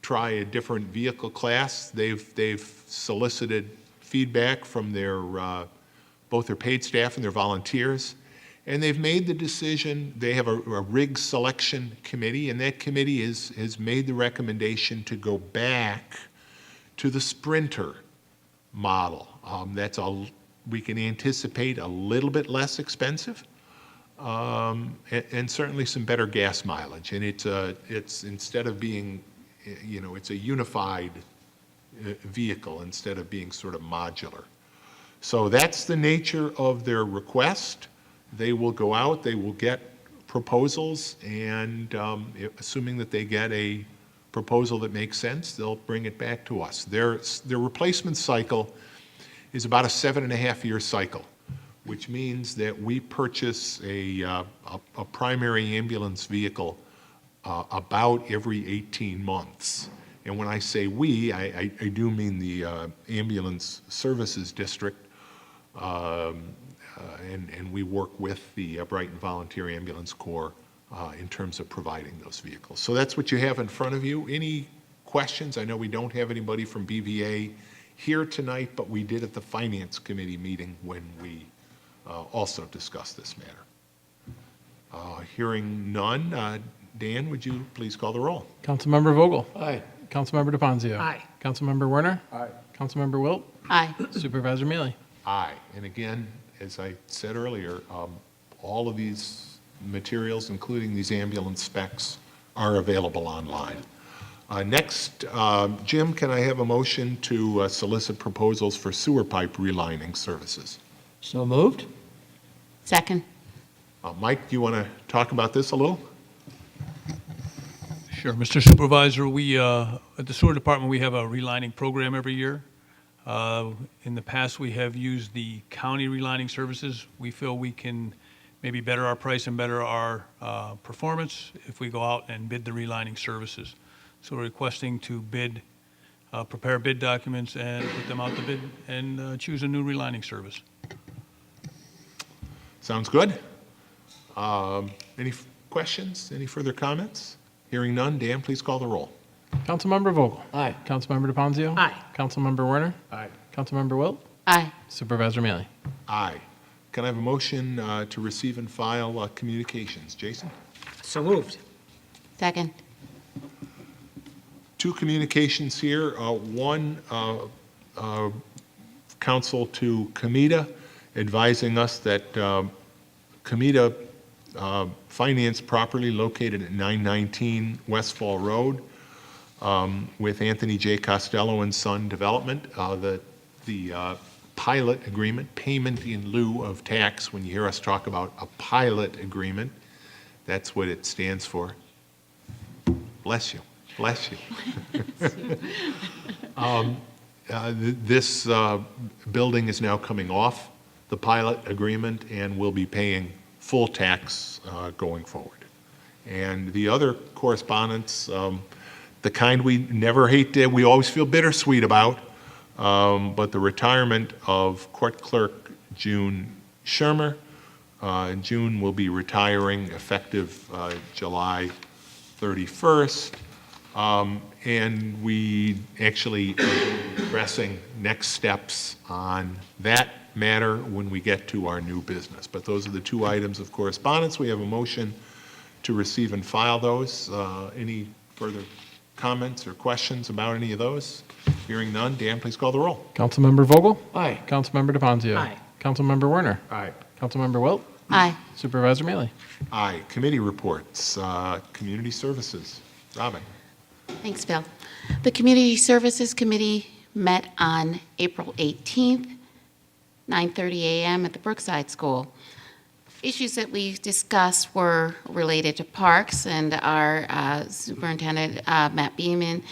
try a different vehicle class. They've solicited feedback from their both their paid staff and their volunteers, and they've made the decision. They have a rig selection committee, and that committee has made the recommendation to go back to the Sprinter model. We can anticipate a little bit less expensive, and certainly some better gas mileage. And it's instead of being, it's a unified vehicle instead of being sort of modular. So that's the nature of their request. They will go out, they will get proposals, and assuming that they get a proposal that makes sense, they'll bring it back to us. Their replacement cycle is about a 7.5-year cycle, which means that we purchase a primary ambulance vehicle about every 18 months. And when I say we, I do mean the Ambulance Services District, and we work with the Brighton Volunteer Ambulance Corps in terms of providing those vehicles. So that's what you have in front of you. Any questions? I know we don't have anybody from BVA here tonight, but we did at the Finance Committee meeting when we also discussed this matter. Hearing none, Dan, would you please call the roll? Councilmember Vogel? Aye. Councilmember DePonzio? Aye. Councilmember Werner? Aye. Councilmember Wilt? Aye. Supervisor Mealy? Aye. And again, as I said earlier, all of these materials, including these ambulance specs, are available online. Next, Jim, can I have a motion to solicit proposals for sewer pipe relining services? So moved? Second. Mike, do you want to talk about this a little? Sure, Mr. Supervisor, we, at the sewer department, we have a relining program every year. In the past, we have used the county relining services. We feel we can maybe better our price and better our performance if we go out and bid the relining services. So we're requesting to bid, prepare bid documents and put them out to bid and choose a new relining service. Sounds good. Any questions? Any further comments? Hearing none, Dan, please call the roll. Councilmember Vogel? Aye. Councilmember DePonzio? Aye. Councilmember Werner? Aye. Councilmember Wilt? Aye. Supervisor Mealy? Aye. Can I have a motion to receive and file communications? Jason? So moved. Second. Two communications here. One, counsel to Comida, advising us that Comida finance property located at 919 Westfall Road with Anthony J. Costello and Son Development. The pilot agreement, payment in lieu of tax, when you hear us talk about a pilot agreement, that's what it stands for. Bless you. Bless you. This building is now coming off the pilot agreement and will be paying full tax going forward. And the other correspondence, the kind we never hate to, we always feel bittersweet about, but the retirement of Court Clerk June Shermer. June will be retiring effective July 31st. And we actually are addressing next steps on that matter when we get to our new business. But those are the two items of correspondence. We have a motion to receive and file those. Any further comments or questions about any of those? Hearing none, Dan, please call the roll. Councilmember Vogel? Aye. Councilmember DePonzio? Aye. Councilmember Werner? Aye. Councilmember Wilt? Aye. Supervisor Mealy? Aye. Committee reports, community services. Robin. Thanks, Bill. The Community Services Committee met on April 18th, 9:30 a.m. at the Brookside School. Issues that we discussed were related to parks, and our superintendent, Matt Beeman,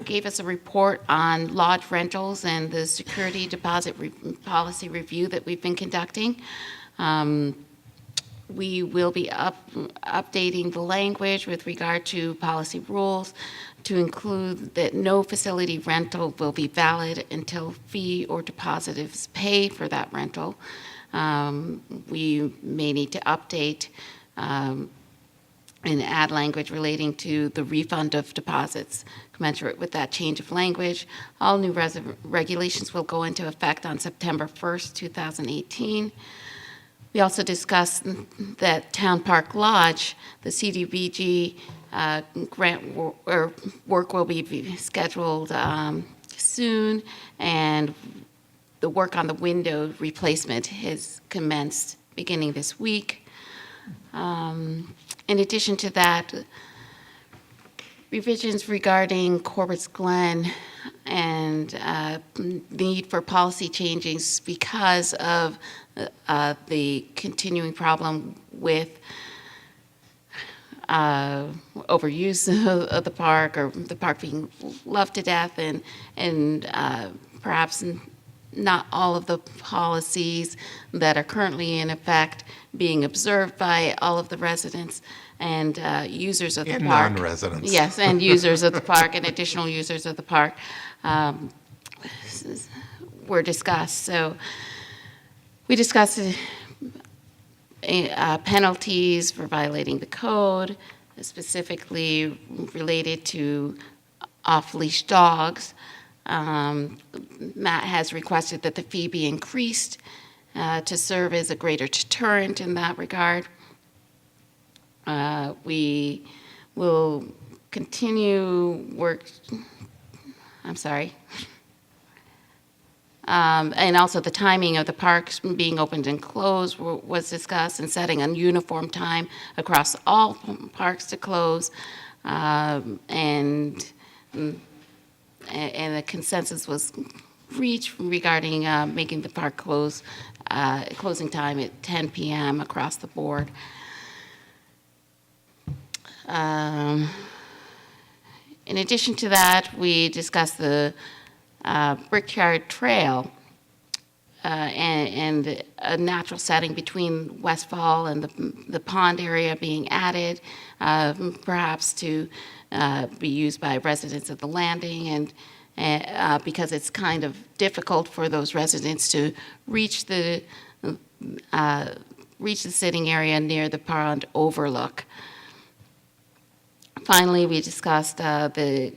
gave us a report on lodge rentals and the security deposit policy review that we've been conducting. We will be updating the language with regard to policy rules to include that no facility rental will be valid until fee or deposit is paid for that rental. We may need to update and add language relating to the refund of deposits commensurate with that change of language. All new regulations will go into effect on September 1st, 2018. We also discussed that Town Park Lodge, the CDBG grant work will be scheduled soon, and the work on the window replacement has commenced beginning this week. In addition to that, revisions regarding Corbett's Glen and need for policy changes because of the continuing problem with overuse of the park, or the park being loved to death, and perhaps not all of the policies that are currently in effect being observed by all of the residents and users of the And park. non-residents. Yes, and users of the park and additional users of the park were discussed. So we discussed penalties for violating the code, specifically related to off-leash dogs. Matt has requested that the fee be increased to serve as a greater deterrent in that regard. We will continue work, I'm sorry. And also the timing of the parks being opened and closed was discussed, and setting a uniform time across all parks to close. And a consensus was reached regarding making the park closing time at 10 p.m. across the board. In addition to that, we discussed the Brickyard Trail and a natural setting between Westfall and the pond area being added, perhaps to be used by residents of the landing, and because it's kind of difficult for those residents to reach the sitting area near the pond overlook. Finally, we discussed the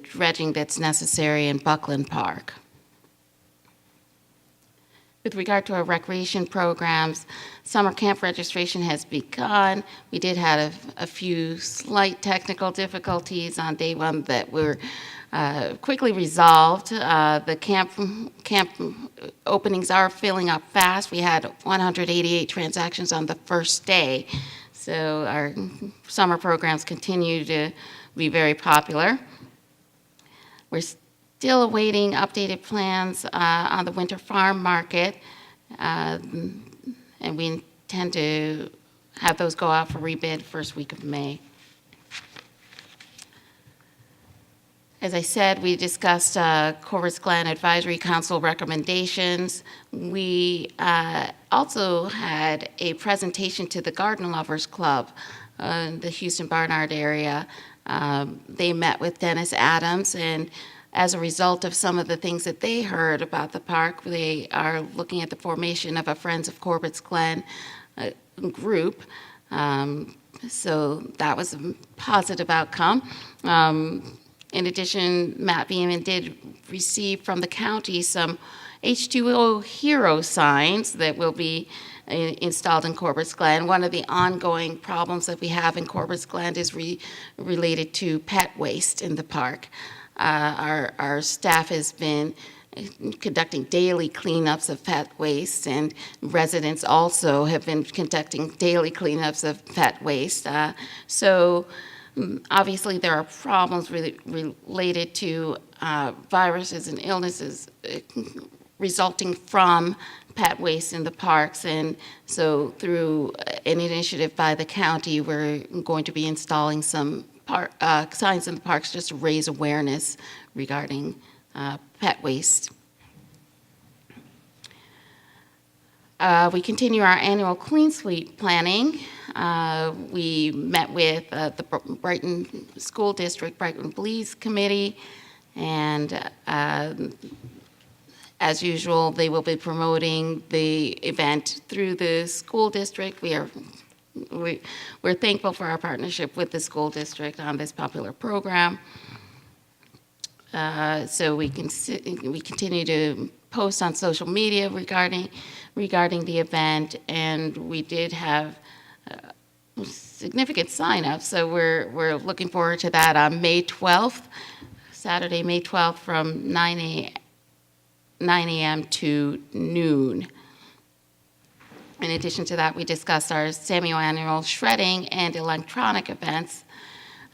dredging that's necessary in Buckland Park. With regard to our recreation programs, summer camp registration has begun. We did have a few slight technical difficulties on day one that were quickly resolved. The camp openings are filling up fast. We had 188 transactions on the first day. So our summer programs continue to be very popular. We're still awaiting updated plans on the winter farm market, and we intend to have those go out for rebid first week of May. As I said, we discussed Corbett's Glen Advisory Council recommendations. We also had a presentation to the Garden Lovers Club in the Houston Barnard area. They met with Dennis Adams, and as a result of some of the things that they heard about the park, they are looking at the formation of a Friends of Corbett's Glen group. So that was a positive outcome. In addition, Matt Beeman did receive from the county some H2O hero signs that will be installed in Corbett's Glen. One of the ongoing problems that we have in Corbett's Glen is related to pet waste in the park. Our staff has been conducting daily cleanups of pet waste, and residents also have been conducting daily cleanups of pet waste. So obviously there are problems related to viruses and illnesses resulting from pet waste in the parks, and so through an initiative by the county, we're going to be installing some signs in the parks just to raise awareness regarding pet waste. We continue our annual Clean Sweep planning. We met with the Brighton School District, Brighton Police Committee, and as usual, they will be promoting the event through the school district. We are we're thankful for our partnership with the school district on this popular program. So we continue to post on social media regarding the event, and we did have significant sign-ups, so we're looking forward to that on May 12th, Saturday, May 12th, from 9 a.m. to noon. In addition to that, we discussed our semi-annual shredding and electronic events.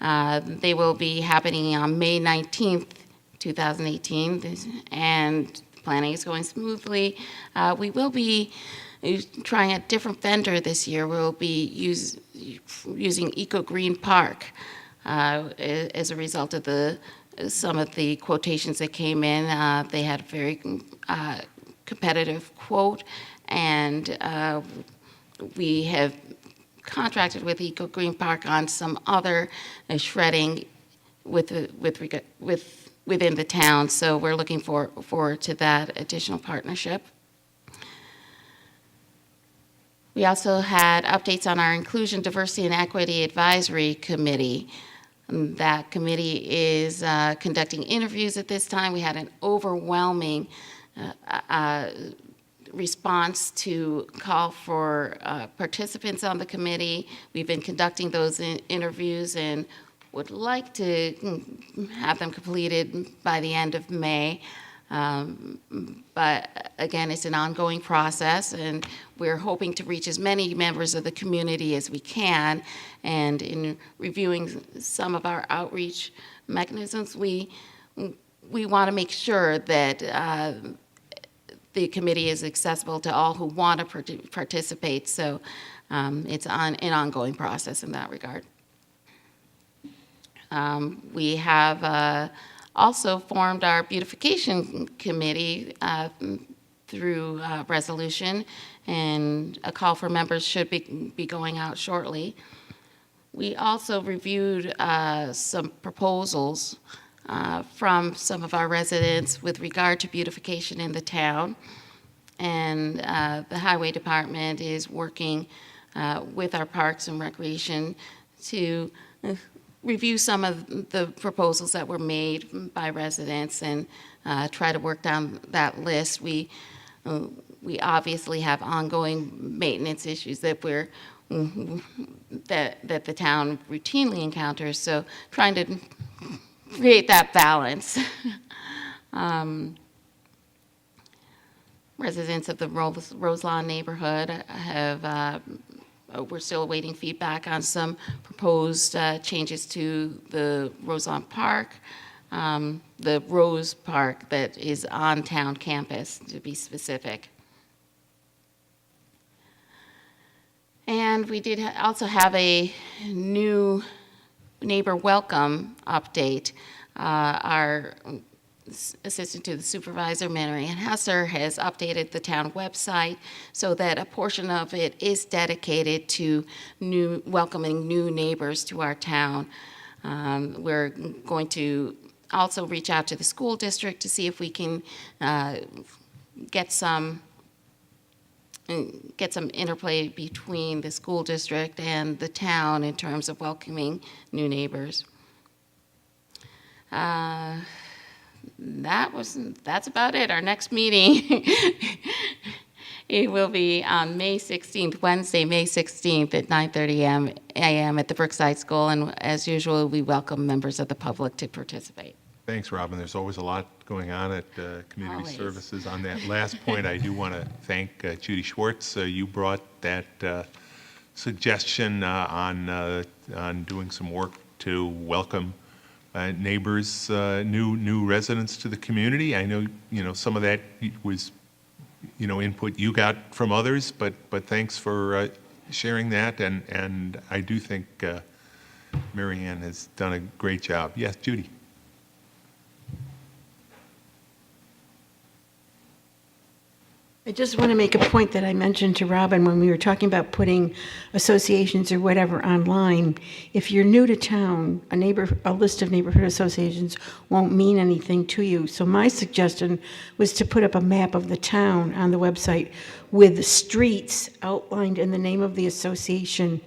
They will be happening on May 19th, 2018, and planning is going smoothly. We will be trying a different vendor this year. We'll be using Eco Green Park as a result of some of the quotations that came in. They had a very competitive quote, and we have contracted with Eco Green Park on some other shredding within the town. So we're looking forward to that additional partnership. We also had updates on our Inclusion, Diversity, and Equity Advisory Committee. That committee is conducting interviews at this time. We had an overwhelming response to call for participants on the committee. We've been conducting those interviews and would like to have them completed by the end of May. But again, it's an ongoing process, and we're hoping to reach as many members of the community as we can. And in reviewing some of our outreach mechanisms, we want to make sure that the committee is accessible to all who want to participate. So it's an ongoing process in that regard. We have also formed our beautification committee through resolution, and a call for members should be going out shortly. We also reviewed some proposals from some of our residents with regard to beautification in the town, and the Highway Department is working with our Parks and Recreation to review some of the proposals that were made by residents and try to work down that list. We obviously have ongoing maintenance issues that that the town routinely encounters, so trying to create that balance. Residents of the Roselawn neighborhood have we're still awaiting feedback on some proposed changes to the Roselawn Park, the Rose Park that is on town campus, to be specific. And we did also have a new neighbor welcome update. Our assistant to the supervisor, Marianne Hesser, has updated the town website so that a portion of it is dedicated to welcoming new neighbors to our town. We're going to also reach out to the school district to see if we can get some interplay between the school district and the town in terms of welcoming new neighbors. That's about it. Our next meeting, it will be on May 16th, Wednesday, May 16th at 9:30 a.m. at the Brookside School, and as usual, we welcome members of the public to participate. Thanks, Robin. There's always a lot going on at Community Always. Services. On that last point, I do want to thank Judy Schwartz. You brought that suggestion on doing some work to welcome neighbors, new residents to the community. I know, some of that was, input you got from others, but thanks for sharing that. And I do think Mary Ann has done a great job. Yes, Judy. I just want to make a point that I mentioned to Robin when we were talking about putting associations or whatever online. If you're new to town, a list of neighborhood associations won't mean anything to you. So my suggestion was to put up a map of the town on the website with the streets outlined in the name of the association,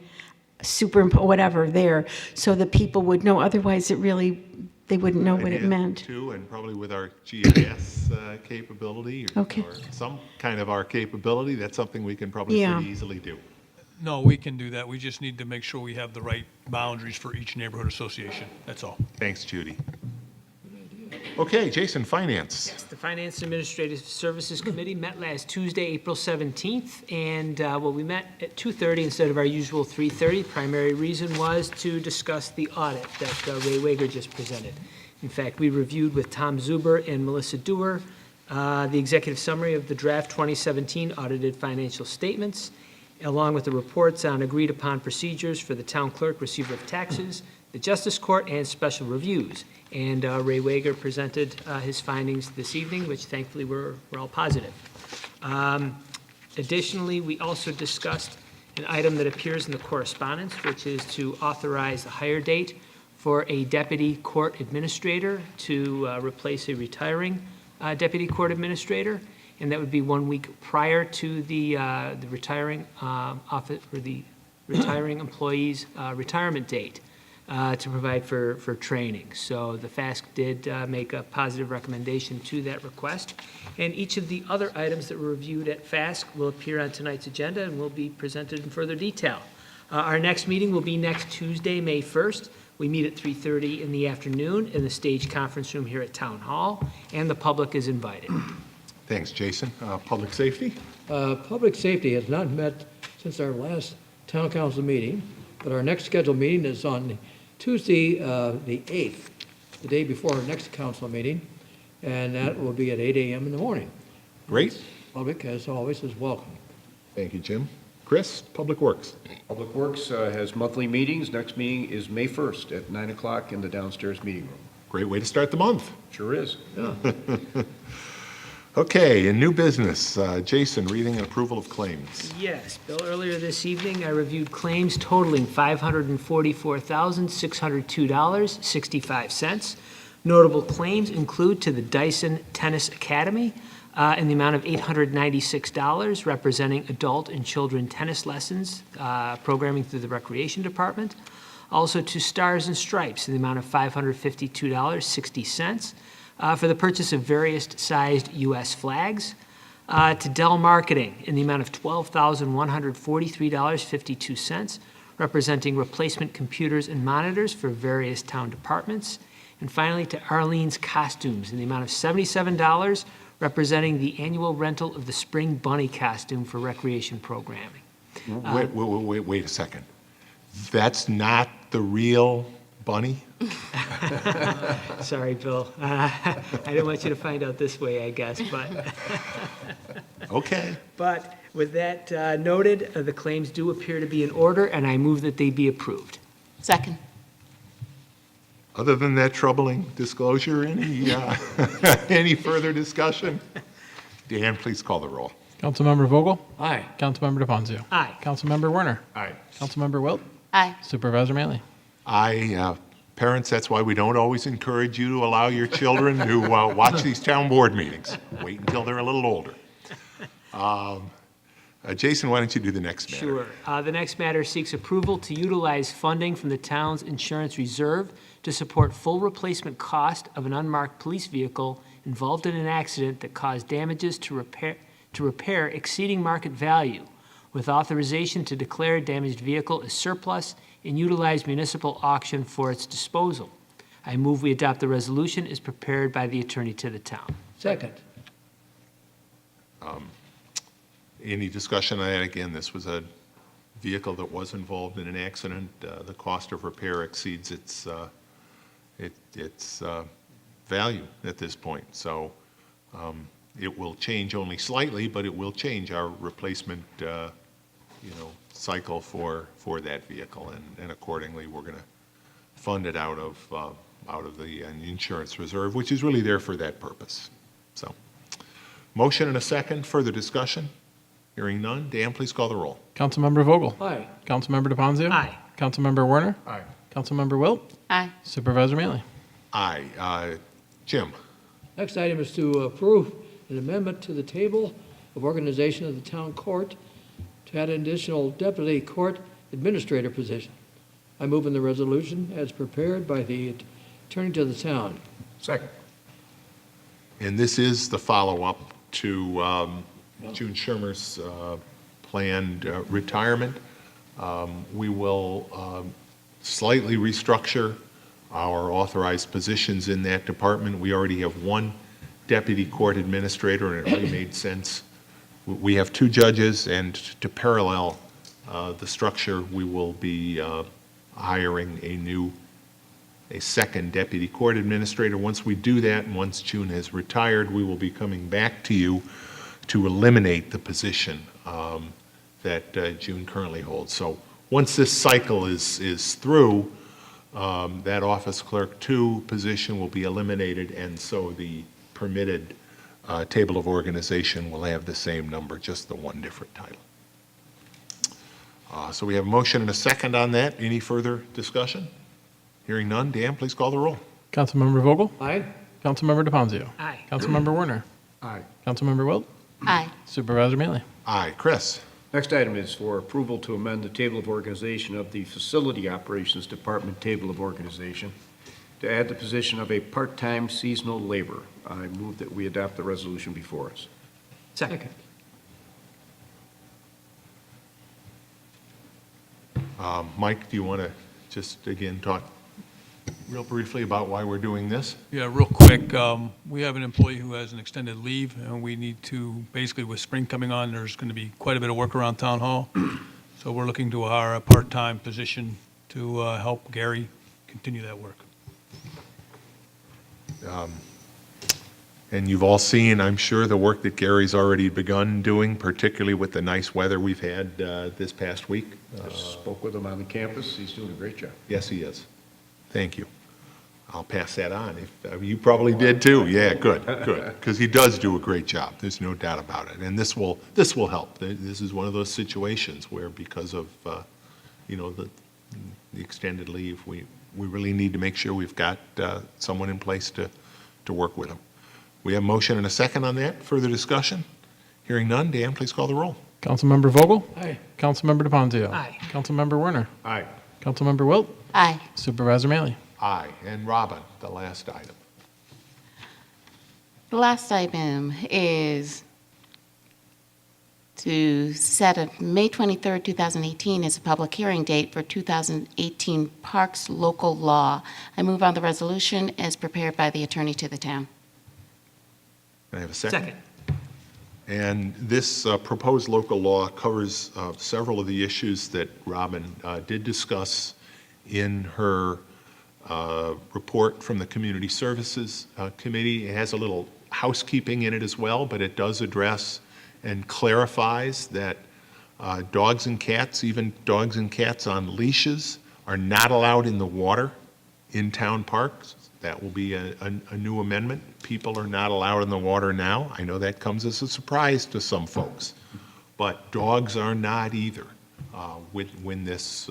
whatever there, so that people would know. Otherwise, they wouldn't know what it Idea, meant. Too, and probably with our GIS capability Okay. or some kind of our capability, that's something we can probably Yeah. pretty easily do. No, we can do that. We just need to make sure we have the right boundaries for each neighborhood association. That's all. Thanks, Judy. Okay, Jason, finance. Yes, the Finance and Administrative Services Committee met last Tuesday, April 17th, and we met at 2:30 instead of our usual 3:30. Primary reason was to discuss the audit that Ray Wager just presented. In fact, we reviewed with Tom Zuber and Melissa Dewar the executive summary of the draft 2017 audited financial statements, along with the reports on agreed-upon procedures for the town clerk, receiver of taxes, the Justice Court, and special reviews. And Ray Wager presented his findings this evening, which thankfully were all positive. Additionally, we also discussed an item that appears in the correspondence, which is to authorize the hire date for a deputy court administrator to replace a retiring deputy court administrator, and that would be 1 week prior to the retiring office or the retiring employee's retirement date. To provide for training. So the FASC did make a positive recommendation to that request. And each of the other items that were reviewed at FASC will appear on tonight's agenda and will be presented in further detail. Our next meeting will be next Tuesday, May 1st. We meet at 3:30 in the afternoon in the Stage Conference Room here at Town Hall, and the public is invited. Thanks, Jason. Public safety? Public safety has not met since our last town council meeting, but our next scheduled meeting is on Tuesday, the 8th, the day before our next council meeting, and that will be at 8 a.m. in the morning. Great. Public, as always, is welcome. Thank you, Jim. Chris, Public Works. Public Works has monthly meetings. Next meeting is May 1st at 9 o'clock in the downstairs meeting room. Great way to start the month. Sure is. Yeah. Okay, in new business, Jason, reading and approval of claims. Yes, Bill, earlier this evening, I reviewed claims totaling $544,602.65. Notable claims include to the Dyson Tennis Academy in the amount of $896, representing adult and children tennis lessons, programming through the Recreation Department. Also to Stars and Stripes in the amount of $552.60. For the purchase of various sized U.S. flags, to Dell Marketing in the amount of $12,143.52, representing replacement computers and monitors for various town departments. And finally, to Arlene's Costumes in the amount of $77, representing the annual rental of the Spring Bunny costume for recreation programming. Wait a second. That's not the real bunny? Sorry, Bill. I didn't want you to find out this way, I guess, but. Okay. But with that noted, the claims do appear to be in order, and I move that they be approved. Second. Other than that troubling disclosure, any further discussion? Dan, please call the roll. Councilmember Vogel? Aye. Councilmember DeFonzio? Aye. Councilmember Werner? Aye. Councilmember Wilt? Aye. Supervisor Maley? Aye. Parents, that's why we don't always encourage you to allow your children to watch these town board meetings. Wait until they're a little older. Jason, why don't you do the next matter? Sure. The next matter seeks approval to utilize funding from the town's insurance reserve to support full replacement cost of an unmarked police vehicle involved in an accident that caused damages to repair exceeding market value, with authorization to declare a damaged vehicle as surplus and utilize municipal auction for its disposal. I move we adopt the resolution as prepared by the attorney to the town. Second. Any discussion on that? Again, this was a vehicle that was involved in an accident. The cost of repair exceeds its value at this point. So it will change only slightly, but it will change our replacement cycle for that vehicle, and accordingly we're going to fund it out of the insurance reserve, which is really there for that purpose. So Motion and a second, further discussion? Hearing none, Dan, please call the roll. Councilmember Vogel? Aye. Councilmember DePonzio? Aye. Councilmember Werner? Aye. Councilmember Wilt? Aye. Supervisor Mealy? Aye. Jim? Next item is to approve an amendment to the table of organization of the town court to add an additional deputy court administrator position. I move in the resolution as prepared by the attorney to the town. Second. And this is the follow-up to June Shermer's planned retirement. We will slightly restructure our authorized positions in that department. We already have one deputy court administrator, and it really made sense. We have 2 judges, and to parallel the structure, we will be hiring a second deputy court administrator. Once we do that, and once June has retired, we will be coming back to you to eliminate the position that June currently holds. So once this cycle is through, that office clerk 2 position will be eliminated, and so the permitted table of organization will have the same number, just the one different title. So we have a motion and a second on that. Any further discussion? Hearing none, Dan, please call the roll. Councilmember Vogel? Aye. Councilmember DePonzio? Aye. Councilmember Werner? Aye. Councilmember Wilt? Aye. Supervisor Mealy? Aye. Chris? Next item is for approval to amend the table of organization of the Facility Operations Department Table of Organization to add the position of a part-time seasonal laborer. I move that we adopt the resolution before us. Second. Mike, do you want to just again talk real briefly about why we're doing this? Yeah, real quick, we have an employee who has an extended leave, and we need to, basically with spring coming on, there's going to be quite a bit of work around Town Hall. So we're looking to hire a part-time position to help Gary continue that work. And you've all seen, I'm sure, the work that Gary's already begun doing, particularly with the nice weather we've had this past week. I spoke with him on the campus. He's doing a great job. Yes, he is. Thank you. I'll pass that on. You probably did too. Yeah, good. Because he does do a great job. There's no doubt about it. And this will help. This is one of those situations where, because of the extended leave, we really need to make sure we've got someone in place to work with him. We have a motion and a second on that. Further discussion? Hearing none, Dan, please call the roll. Councilmember Vogel? Aye. Councilmember DePonzio? Aye. Councilmember Werner? Aye. Councilmember Wilt? Aye. Supervisor Mealy? Aye. And Robin, the last item. The last item is to set a May 23rd, 2018 as a public hearing date for 2018 Parks Local Law. I move on the resolution as prepared by the attorney to the town. Can I have a second? Second. And this proposed local law covers several of the issues that Robin did discuss in her report from the Community Services Committee. It has a little housekeeping in it as well, but it does address and clarifies that dogs and cats, even dogs and cats on leashes, are not allowed in the water in town parks. That will be a new amendment. People are not allowed in the water now. I know that comes as a surprise to some folks, but dogs are not either when this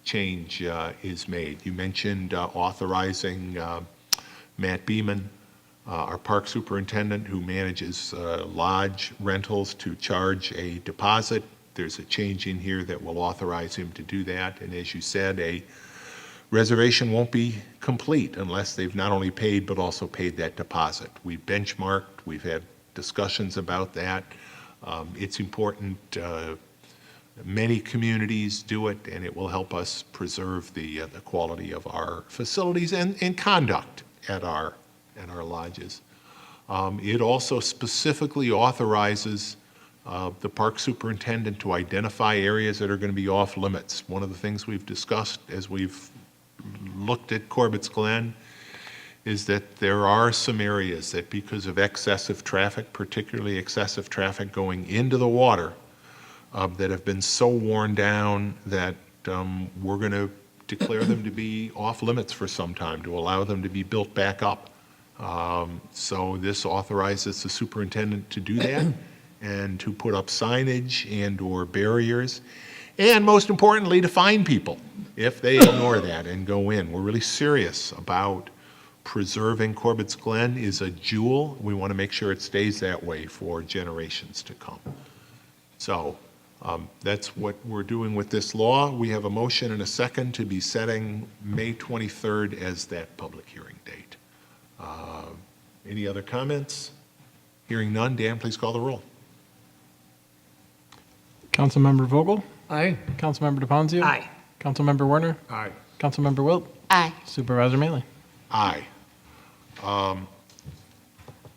change is made. You mentioned authorizing Matt Beeman, our park superintendent who manages lodge rentals, to charge a deposit. There's a change in here that will authorize him to do that. And as you said, a reservation won't be complete unless they've not only paid but also paid that deposit. We've benchmarked, we've had discussions about that. It's important. Many communities do it, and it will help us preserve the quality of our facilities and conduct at our lodges. It also specifically authorizes the park superintendent to identify areas that are going to be off limits. One of the things we've discussed as we've looked at Corbett's Glen is that there are some areas that, because of excessive traffic, particularly excessive traffic going into the water, that have been so worn down that we're going to declare them to be off limits for some time, to allow them to be built back up So this authorizes the superintendent to do that and to put up signage and/or barriers, and most importantly, to fine people if they ignore that and go in. We're really serious about preserving Corbett's Glen is a jewel. We want to make sure it stays that way for generations to come. So that's what we're doing with this law. We have a motion and a second to be setting May 23rd as that public hearing date. Any other comments? Hearing none, Dan, please call the roll. Councilmember Vogel? Aye. Councilmember DePonzio? Aye. Councilmember Warner? Aye. Councilmember Wilt? Aye. Supervisor Maley? Aye.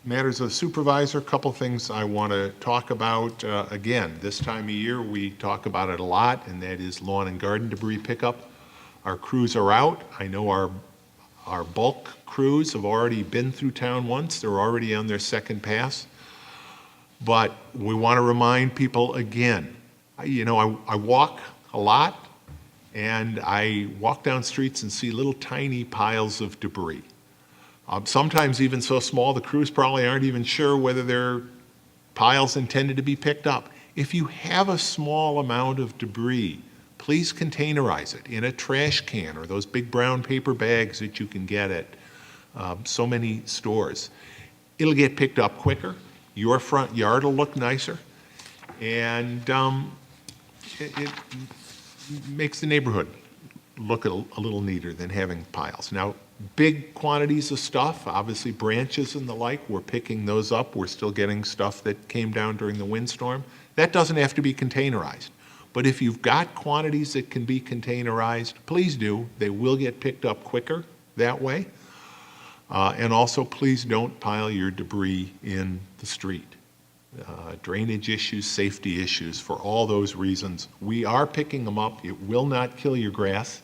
Matters of the supervisor, a couple things I want to talk about. Again, this time of year, we talk about it a lot, and that is lawn and garden debris pickup. Our crews are out. I know our bulk crews have already been through town once. They're already on their second pass. But we want to remind people again, I walk a lot, and I walk down streets and see little tiny piles of debris. Sometimes even so small, the crews probably aren't even sure whether they're piles intended to be picked up. If you have a small amount of debris, please containerize it in a trash can or those big brown paper bags that you can get at so many stores. It'll get picked up quicker. Your front yard will look nicer, and it makes the neighborhood look a little neater than having piles. Now, big quantities of stuff, obviously branches and the like, we're picking those up. We're still getting stuff that came down during the windstorm. That doesn't have to be containerized. But if you've got quantities that can be containerized, please do. They will get picked up quicker that way. And also, please don't pile your debris in the street. Drainage issues, safety issues, for all those reasons. We are picking them up. It will not kill your grass.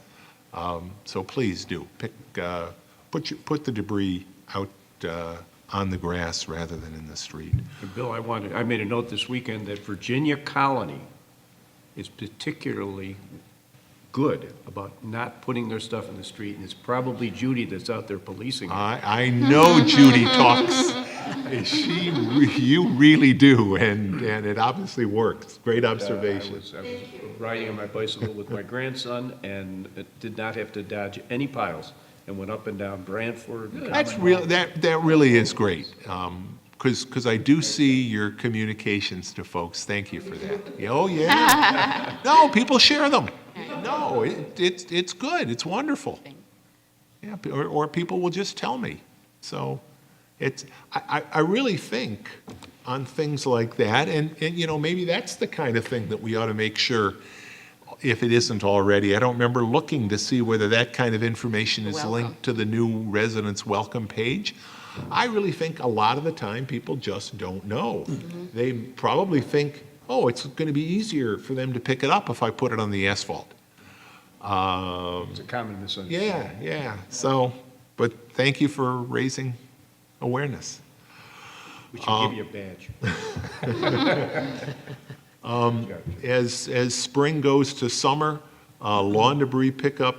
So please do put the debris out on the grass rather than in the street. Bill, I made a note this weekend that Virginia Colony is particularly good about not putting their stuff in the street, and it's probably Judy that's out there policing it. I know Judy talks. You really do, and it obviously works. Great observation. I was riding on my bicycle with my grandson, and it did not have to dodge any piles, and went up and down Brantford. and That's real. That really is great. Because I do see your communications to folks. Thank you for that. Oh yeah. No, people share them. No, it's good. It's wonderful. Yeah, or people will just tell me. So I really think on things like that, and maybe that's the kind of thing that we ought to make sure, if it isn't already. I don't remember looking to see whether that kind of information is linked to the new residents welcome page. I really think a lot of the time people just don't know. Mm-hmm. They probably think, oh, it's going to be easier for them to pick it up if I put it on the asphalt. It's a common misunderstanding. Yeah. So, but thank you for raising awareness. We should give you a badge. As spring goes to summer, lawn debris pickup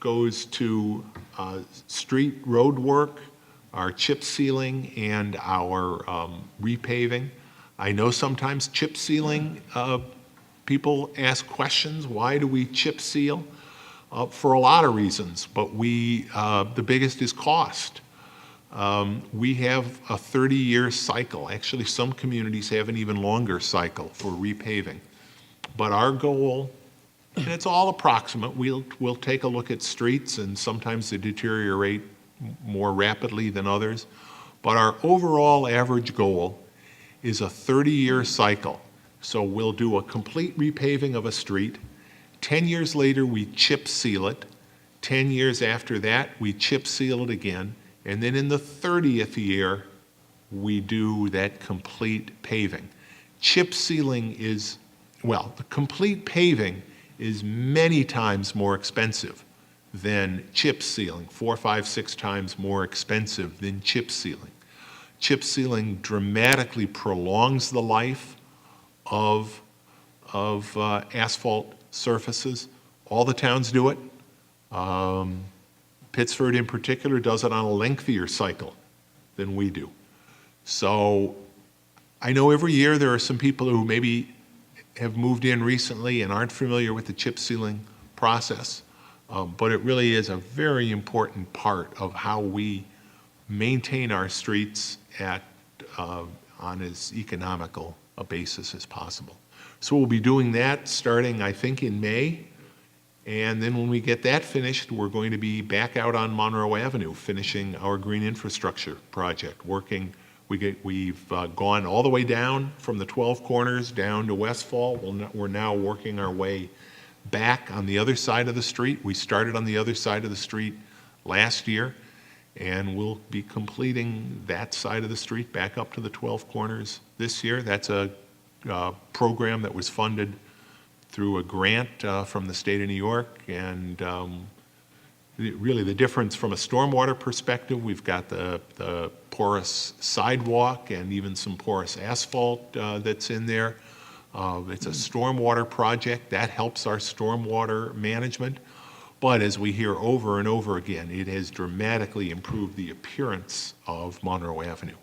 goes to street road work, our chip sealing, and our repaving. I know sometimes chip sealing, people ask questions, why do we chip seal? For a lot of reasons, but the biggest is cost. We have a 30-year cycle. Actually, some communities have an even longer cycle for repaving. But our goal, and it's all approximate, we'll take a look at streets, and sometimes they deteriorate more rapidly than others. But our overall average goal is a 30-year cycle. So we'll do a complete repaving of a street. 10 years later, we chip seal it. 10 years after that, we chip seal it again. And then in the 30th year, we do that complete paving. Chip sealing the complete paving is many times more expensive than chip sealing, 4, 5, 6 times more expensive than chip sealing. Chip sealing dramatically prolongs the life of asphalt surfaces. All the towns do it. Pittsford in particular does it on a lengthier cycle than we do. So I know every year there are some people who maybe have moved in recently and aren't familiar with the chip sealing process, but it really is a very important part of how we maintain our streets at on as economical a basis as possible. So we'll be doing that starting, I think, in May. And then when we get that finished, we're going to be back out on Monroe Avenue, finishing our green infrastructure project, working. We've gone all the way down from the 12 corners down to Westfall. We're now working our way back on the other side of the street. We started on the other side of the street last year, and we'll be completing that side of the street back up to the 12 corners this year. That's a program that was funded through a grant from the state of New York, and really the difference from a stormwater perspective, we've got the porous sidewalk and even some porous asphalt that's in there. It's a stormwater project that helps our stormwater management, but as we hear over and over again, it has dramatically improved the appearance of Monroe Avenue.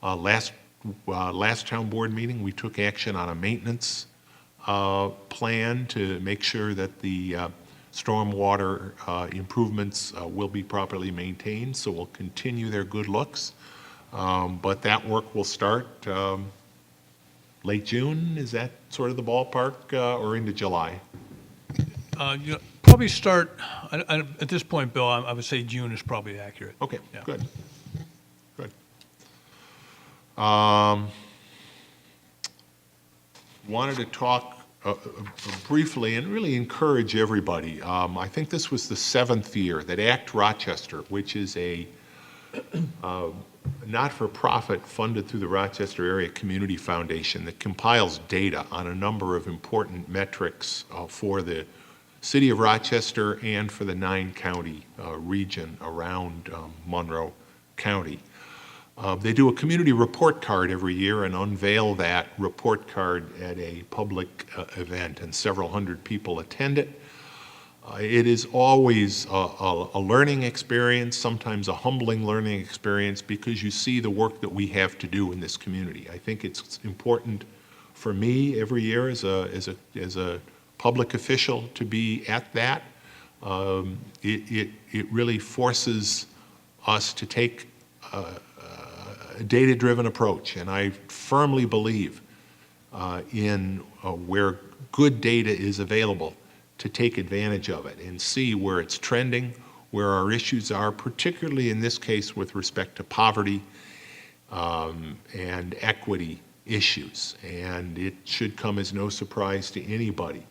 Last town board meeting, we took action on a maintenance plan to make sure that the stormwater improvements will be properly maintained, so we'll continue their good looks. But that work will start late June, is that sort of the ballpark, or into July? Probably start, at this point, Bill, I would say June is probably accurate. Okay, Yeah. good. Good. Wanted to talk briefly and really encourage everybody. I think this was the 7th year that ACT Rochester, which is a not-for-profit funded through the Rochester Area Community Foundation that compiles data on a number of important metrics for the city of Rochester and for the 9-county region around Monroe County. They do a community report card every year and unveil that report card at a public event, and several hundred people attend it. It is always a learning experience, sometimes a humbling learning experience, because you see the work that we have to do in this community. I think it's important for me every year as a public official to be at that. It really forces us to take a data-driven approach, and I firmly believe in where good data is available to take advantage of it and see where it's trending, where our issues are, particularly in this case with respect to poverty and equity issues. And it should come as no surprise to anybody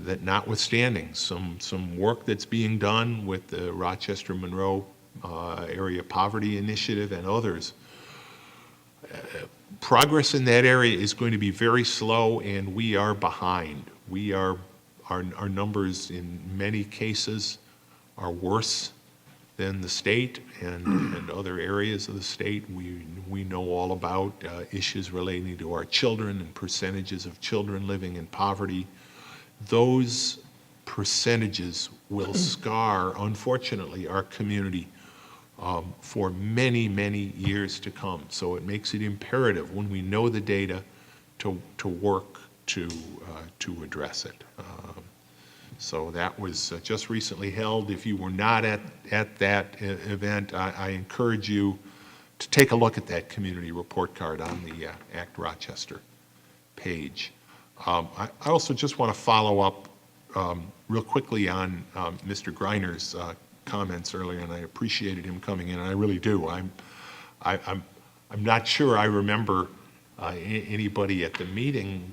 that notwithstanding some work that's being done with the Rochester Monroe Area Poverty Initiative and others, progress in that area is going to be very slow, and we are behind. Our numbers in many cases are worse than the state and other areas of the state. We know all about issues relating to our children and percentages of children living in poverty. Those percentages will scar, unfortunately, our community for many, many years to come. So it makes it imperative when we know the data to work to address it. So that was just recently held. If you were not at that event, I encourage you to take a look at that community report card on the ACT Rochester page. I also just want to follow up real quickly on Mr. Greiner's comments earlier, and I appreciated him coming in, and I really do. I'm not sure I remember anybody at the meeting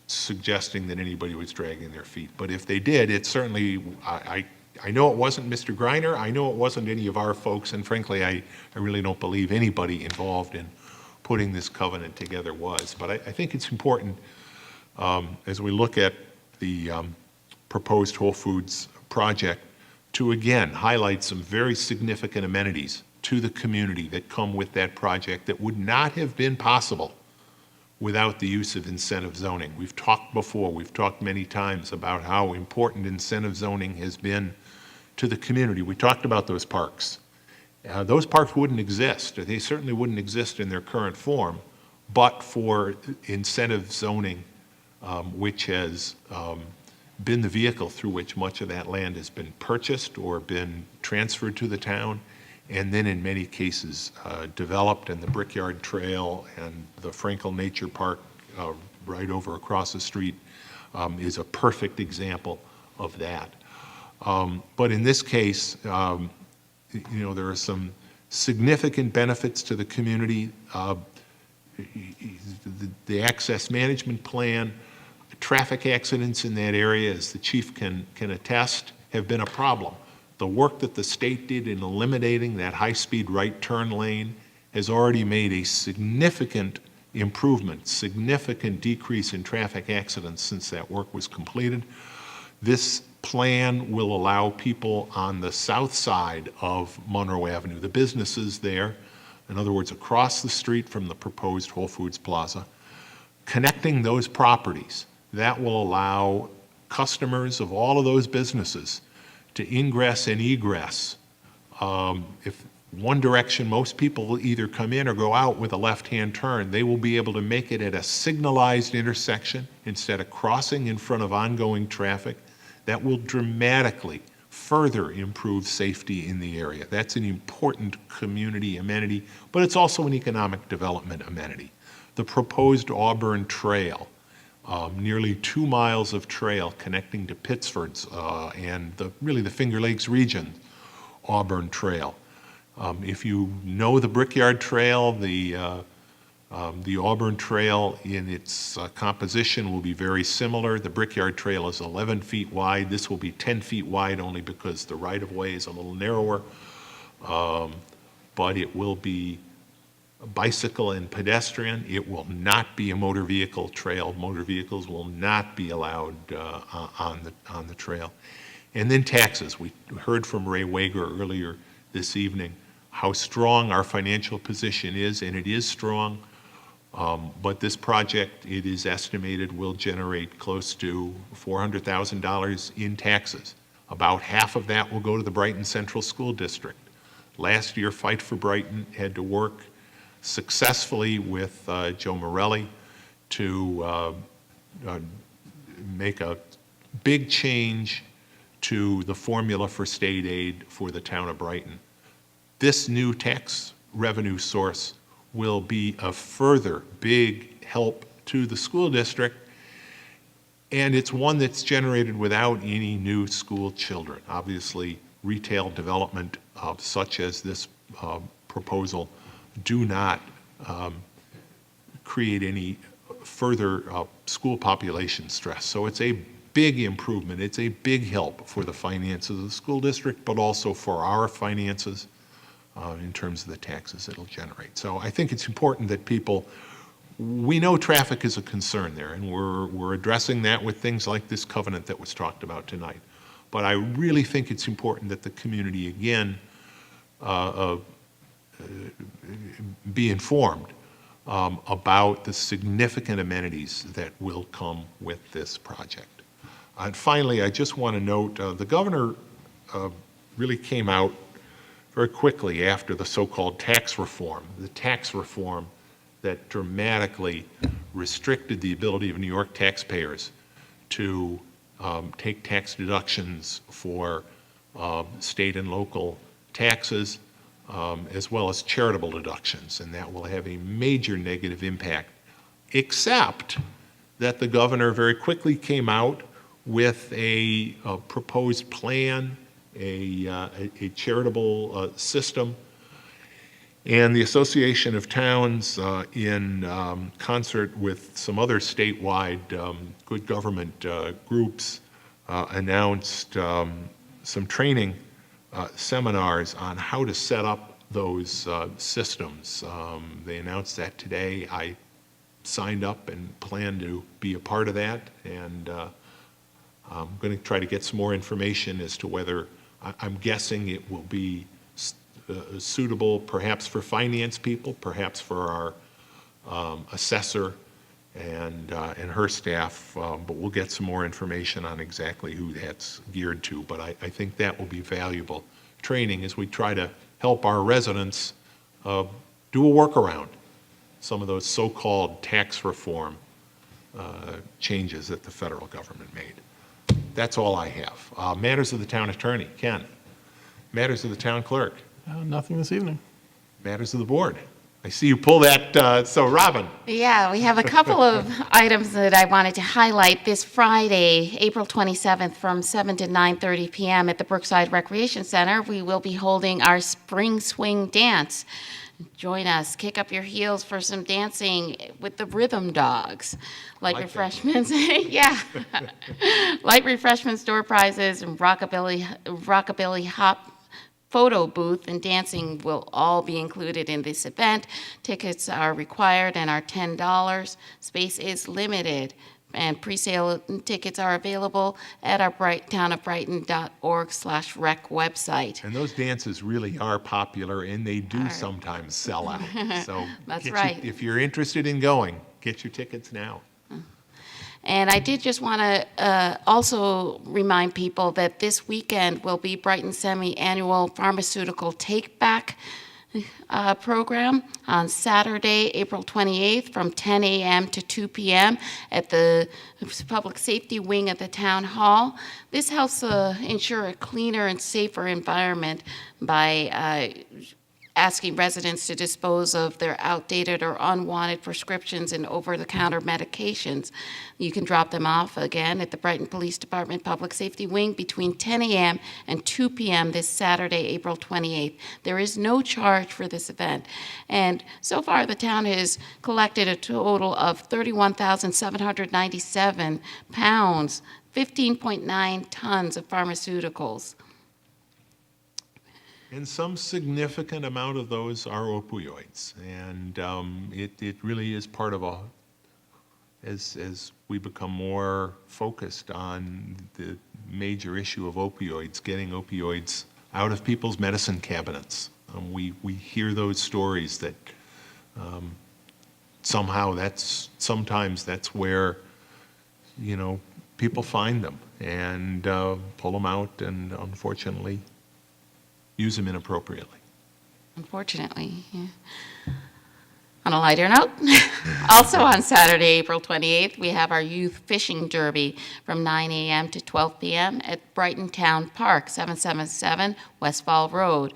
suggesting that anybody was dragging their feet, but if they did, it certainly, I know it wasn't Mr. Greiner, I know it wasn't any of our folks, and frankly, I really don't believe anybody involved in putting this covenant together was. But I think it's important as we look at the proposed Whole Foods project to again highlight some very significant amenities to the community that come with that project that would not have been possible without the use of incentive zoning. We've talked before, we've talked many times about how important incentive zoning has been to the community. We talked about those parks Those parks wouldn't exist. They certainly wouldn't exist in their current form, but for incentive zoning, which has been the vehicle through which much of that land has been purchased or been transferred to the town, and then in many cases developed, and the Brickyard Trail and the Frankel Nature Park right over across the street is a perfect example of that. But in this case, there are some significant benefits to the community. The access management plan, traffic accidents in that area, as the chief can attest, have been a problem. The work that the state did in eliminating that high-speed right turn lane has already made a significant improvement, significant decrease in traffic accidents since that work was completed. This plan will allow people on the south side of Monroe Avenue, the businesses there, in other words, across the street from the proposed Whole Foods Plaza, connecting those properties. That will allow customers of all of those businesses to ingress and egress. If one direction, most people will either come in or go out with a left-hand turn. They will be able to make it at a signalized intersection instead of crossing in front of ongoing traffic. That will dramatically further improve safety in the area. That's an important community amenity, but it's also an economic development amenity. The proposed Auburn Trail, nearly 2 miles of trail connecting to Pittsford's and really the Finger Lakes region, Auburn Trail. If you know the Brickyard Trail, the Auburn Trail in its composition will be very similar. The Brickyard Trail is 11 feet wide. This will be 10 feet wide only because the right-of-way is a little narrower, but it will be bicycle and pedestrian. It will not be a motor vehicle trail. Motor vehicles will not be allowed on the trail. And then taxes. We heard from Ray Wager earlier this evening how strong our financial position is, and it is strong. But this project, it is estimated, will generate close to $400,000 in taxes. About half of that will go to the Brighton Central School District. Last year, Fight for Brighton had to work successfully with Joe Morelli to make a big change to the formula for state aid for the town of Brighton. This new tax revenue source will be a further big help to the school district, and it's one that's generated without any new school children. Obviously, retail development such as this proposal do not create any further school population stress. So it's a big improvement. It's a big help for the finances of the school district, but also for our finances in terms of the taxes it'll generate. So I think it's important that we know traffic is a concern there, and we're addressing that with things like this covenant that was talked about tonight. But I really think it's important that the community, again, be informed about the significant amenities that will come with this project. And finally, I just want to note, the governor really came out very quickly after the so-called tax reform, the tax reform that dramatically restricted the ability of New York taxpayers to take tax deductions for state and local taxes, as well as charitable deductions, and that will have a major negative impact, except that the governor very quickly came out with a proposed plan, a charitable system, and the Association of Towns, in concert with some other statewide good government groups, announced some training seminars on how to set up those systems. They announced that today. I signed up and plan to be a part of that, and I'm going to try to get some more information as to whether, I'm guessing it will be suitable perhaps for finance people, perhaps for our assessor and her staff, but we'll get some more information on exactly who that's geared to. But I think that will be valuable training as we try to help our residents do a workaround some of those so-called tax reform changes that the federal government made. That's all I have. Matters of the town attorney, Ken. Matters of the town clerk. Nothing this evening. Matters of the board. I see you pull that, so Robin. Yeah, we have a couple of items that I wanted to highlight. This Friday, April 27th, from 7 to 9:30 p.m. at the Brookside Recreation Center, we will be holding our Spring Swing Dance. Join us, kick up your heels for some dancing with the Rhythm Dogs. Light refreshments, yeah. Light refreshments, door prizes, and rockabilly hop photo booth and dancing will all be included in this event. Tickets are required and are $10. Space is limited, and pre-sale tickets are available at our townofbrighton.org/rec website. And those dances really are popular, and they do sometimes sell out. So That's right. If you're interested in going, get your tickets now. And I did just want to also remind people that this weekend will be Brighton's semi-annual pharmaceutical take-back program on Saturday, April 28th from 10 a.m. to 2 p.m. at the Public Safety Wing at the Town Hall. This helps ensure a cleaner and safer environment by asking residents to dispose of their outdated or unwanted prescriptions and over-the-counter medications. You can drop them off again at the Brighton Police Department Public Safety Wing between 10 a.m. and 2 p.m. this Saturday, April 28th. There is no charge for this event. And so far, the town has collected a total of 31,797 pounds, 15.9 tons of pharmaceuticals. And some significant amount of those are opioids. And it really is part of as we become more focused on the major issue of opioids, getting opioids out of people's medicine cabinets. We hear those stories that sometimes that's where, people find them and pull them out and unfortunately use them inappropriately. Unfortunately, yeah. On a lighter note, also on Saturday, April 28th, we have our Youth Fishing Derby from 9 a.m. to 12 p.m. at Brighton Town Park, 777 Westfall Road.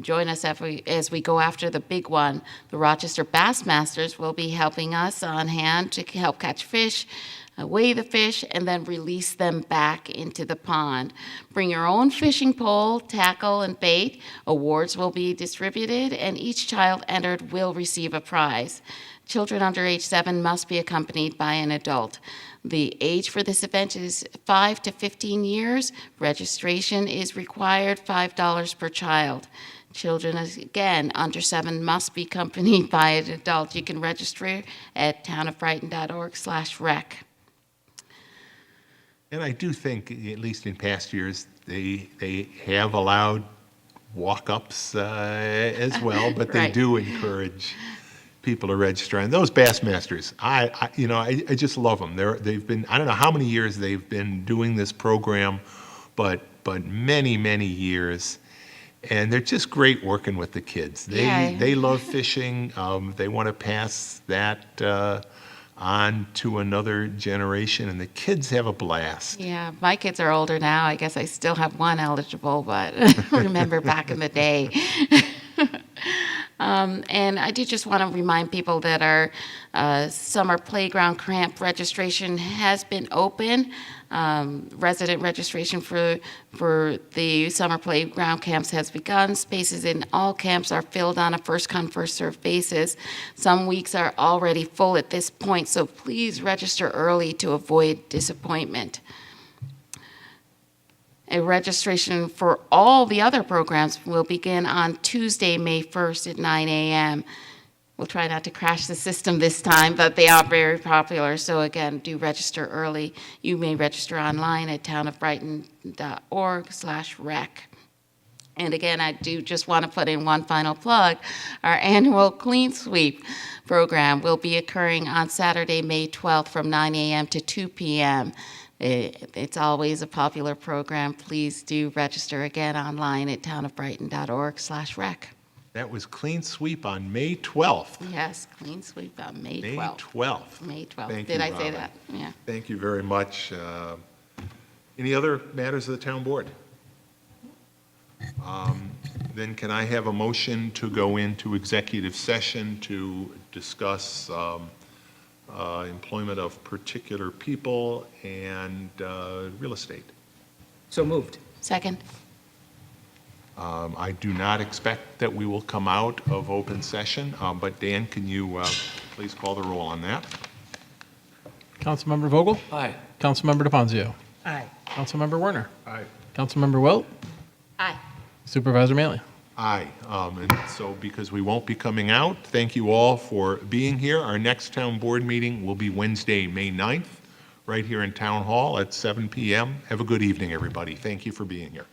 Join us as we go after the big one. The Rochester Bassmasters will be helping us on hand to help catch fish, weigh the fish, and then release them back into the pond. Bring your own fishing pole, tackle, and bait. Awards will be distributed, and each child entered will receive a prize. Children under age 7 must be accompanied by an adult. The age for this event is 5 to 15 years. Registration is required, $5 per child. Children, again, under 7 must be accompanied by an adult. You can register at townofbrighton.org/rec. And I do think, at least in past years, they have allowed walk-ups as well, but they Right. do encourage people to register. And those Bassmasters, I just love them. They've been, I don't know how many years they've been doing this program, but many, many years. And they're just great working with the kids. They love fishing. They want to pass that on to another generation, and the kids have a blast. Yeah, my kids are older now. I guess I still have one eligible, but remember back in the day. And I do just want to remind people that our summer playground camp registration has been open. Resident registration for the summer playground camps has begun. Spaces in all camps are filled on a first-come, first-served basis. Some weeks are already full at this point, so please register early to avoid disappointment. A registration for all the other programs will begin on Tuesday, May 1st at 9 a.m. We'll try not to crash the system this time, but they are very popular. So again, do register early. You may register online at townofbrighton.org/rec. And again, I do just want to put in one final plug. Our annual Clean Sweep program will be occurring on Saturday, May 12th from 9 a.m. to 2 p.m. It's always a popular program. Please do register again online at townofbrighton.org/rec. That was Clean Sweep on May 12th. Yes, clean sweep on May May 12th. 12th. May 12th. Thank Did you, I say Robin. that? Yeah. Thank you very much. Any other matters of the town board? Then can I have a motion to go into executive session to discuss employment of particular people and real estate? So moved. Second. I do not expect that we will come out of open session, but Dan, can you please call the roll on that? Councilmember Vogel? Aye. Councilmember DePonzio? Aye. Councilmember Werner? Aye. Councilmember Wilt? Aye. Supervisor Maley? Aye. And so because we won't be coming out, thank you all for being here. Our next town board meeting will be Wednesday, May 9th, right here in Town Hall at 7 p.m. Have a good evening, everybody. Thank you for being here.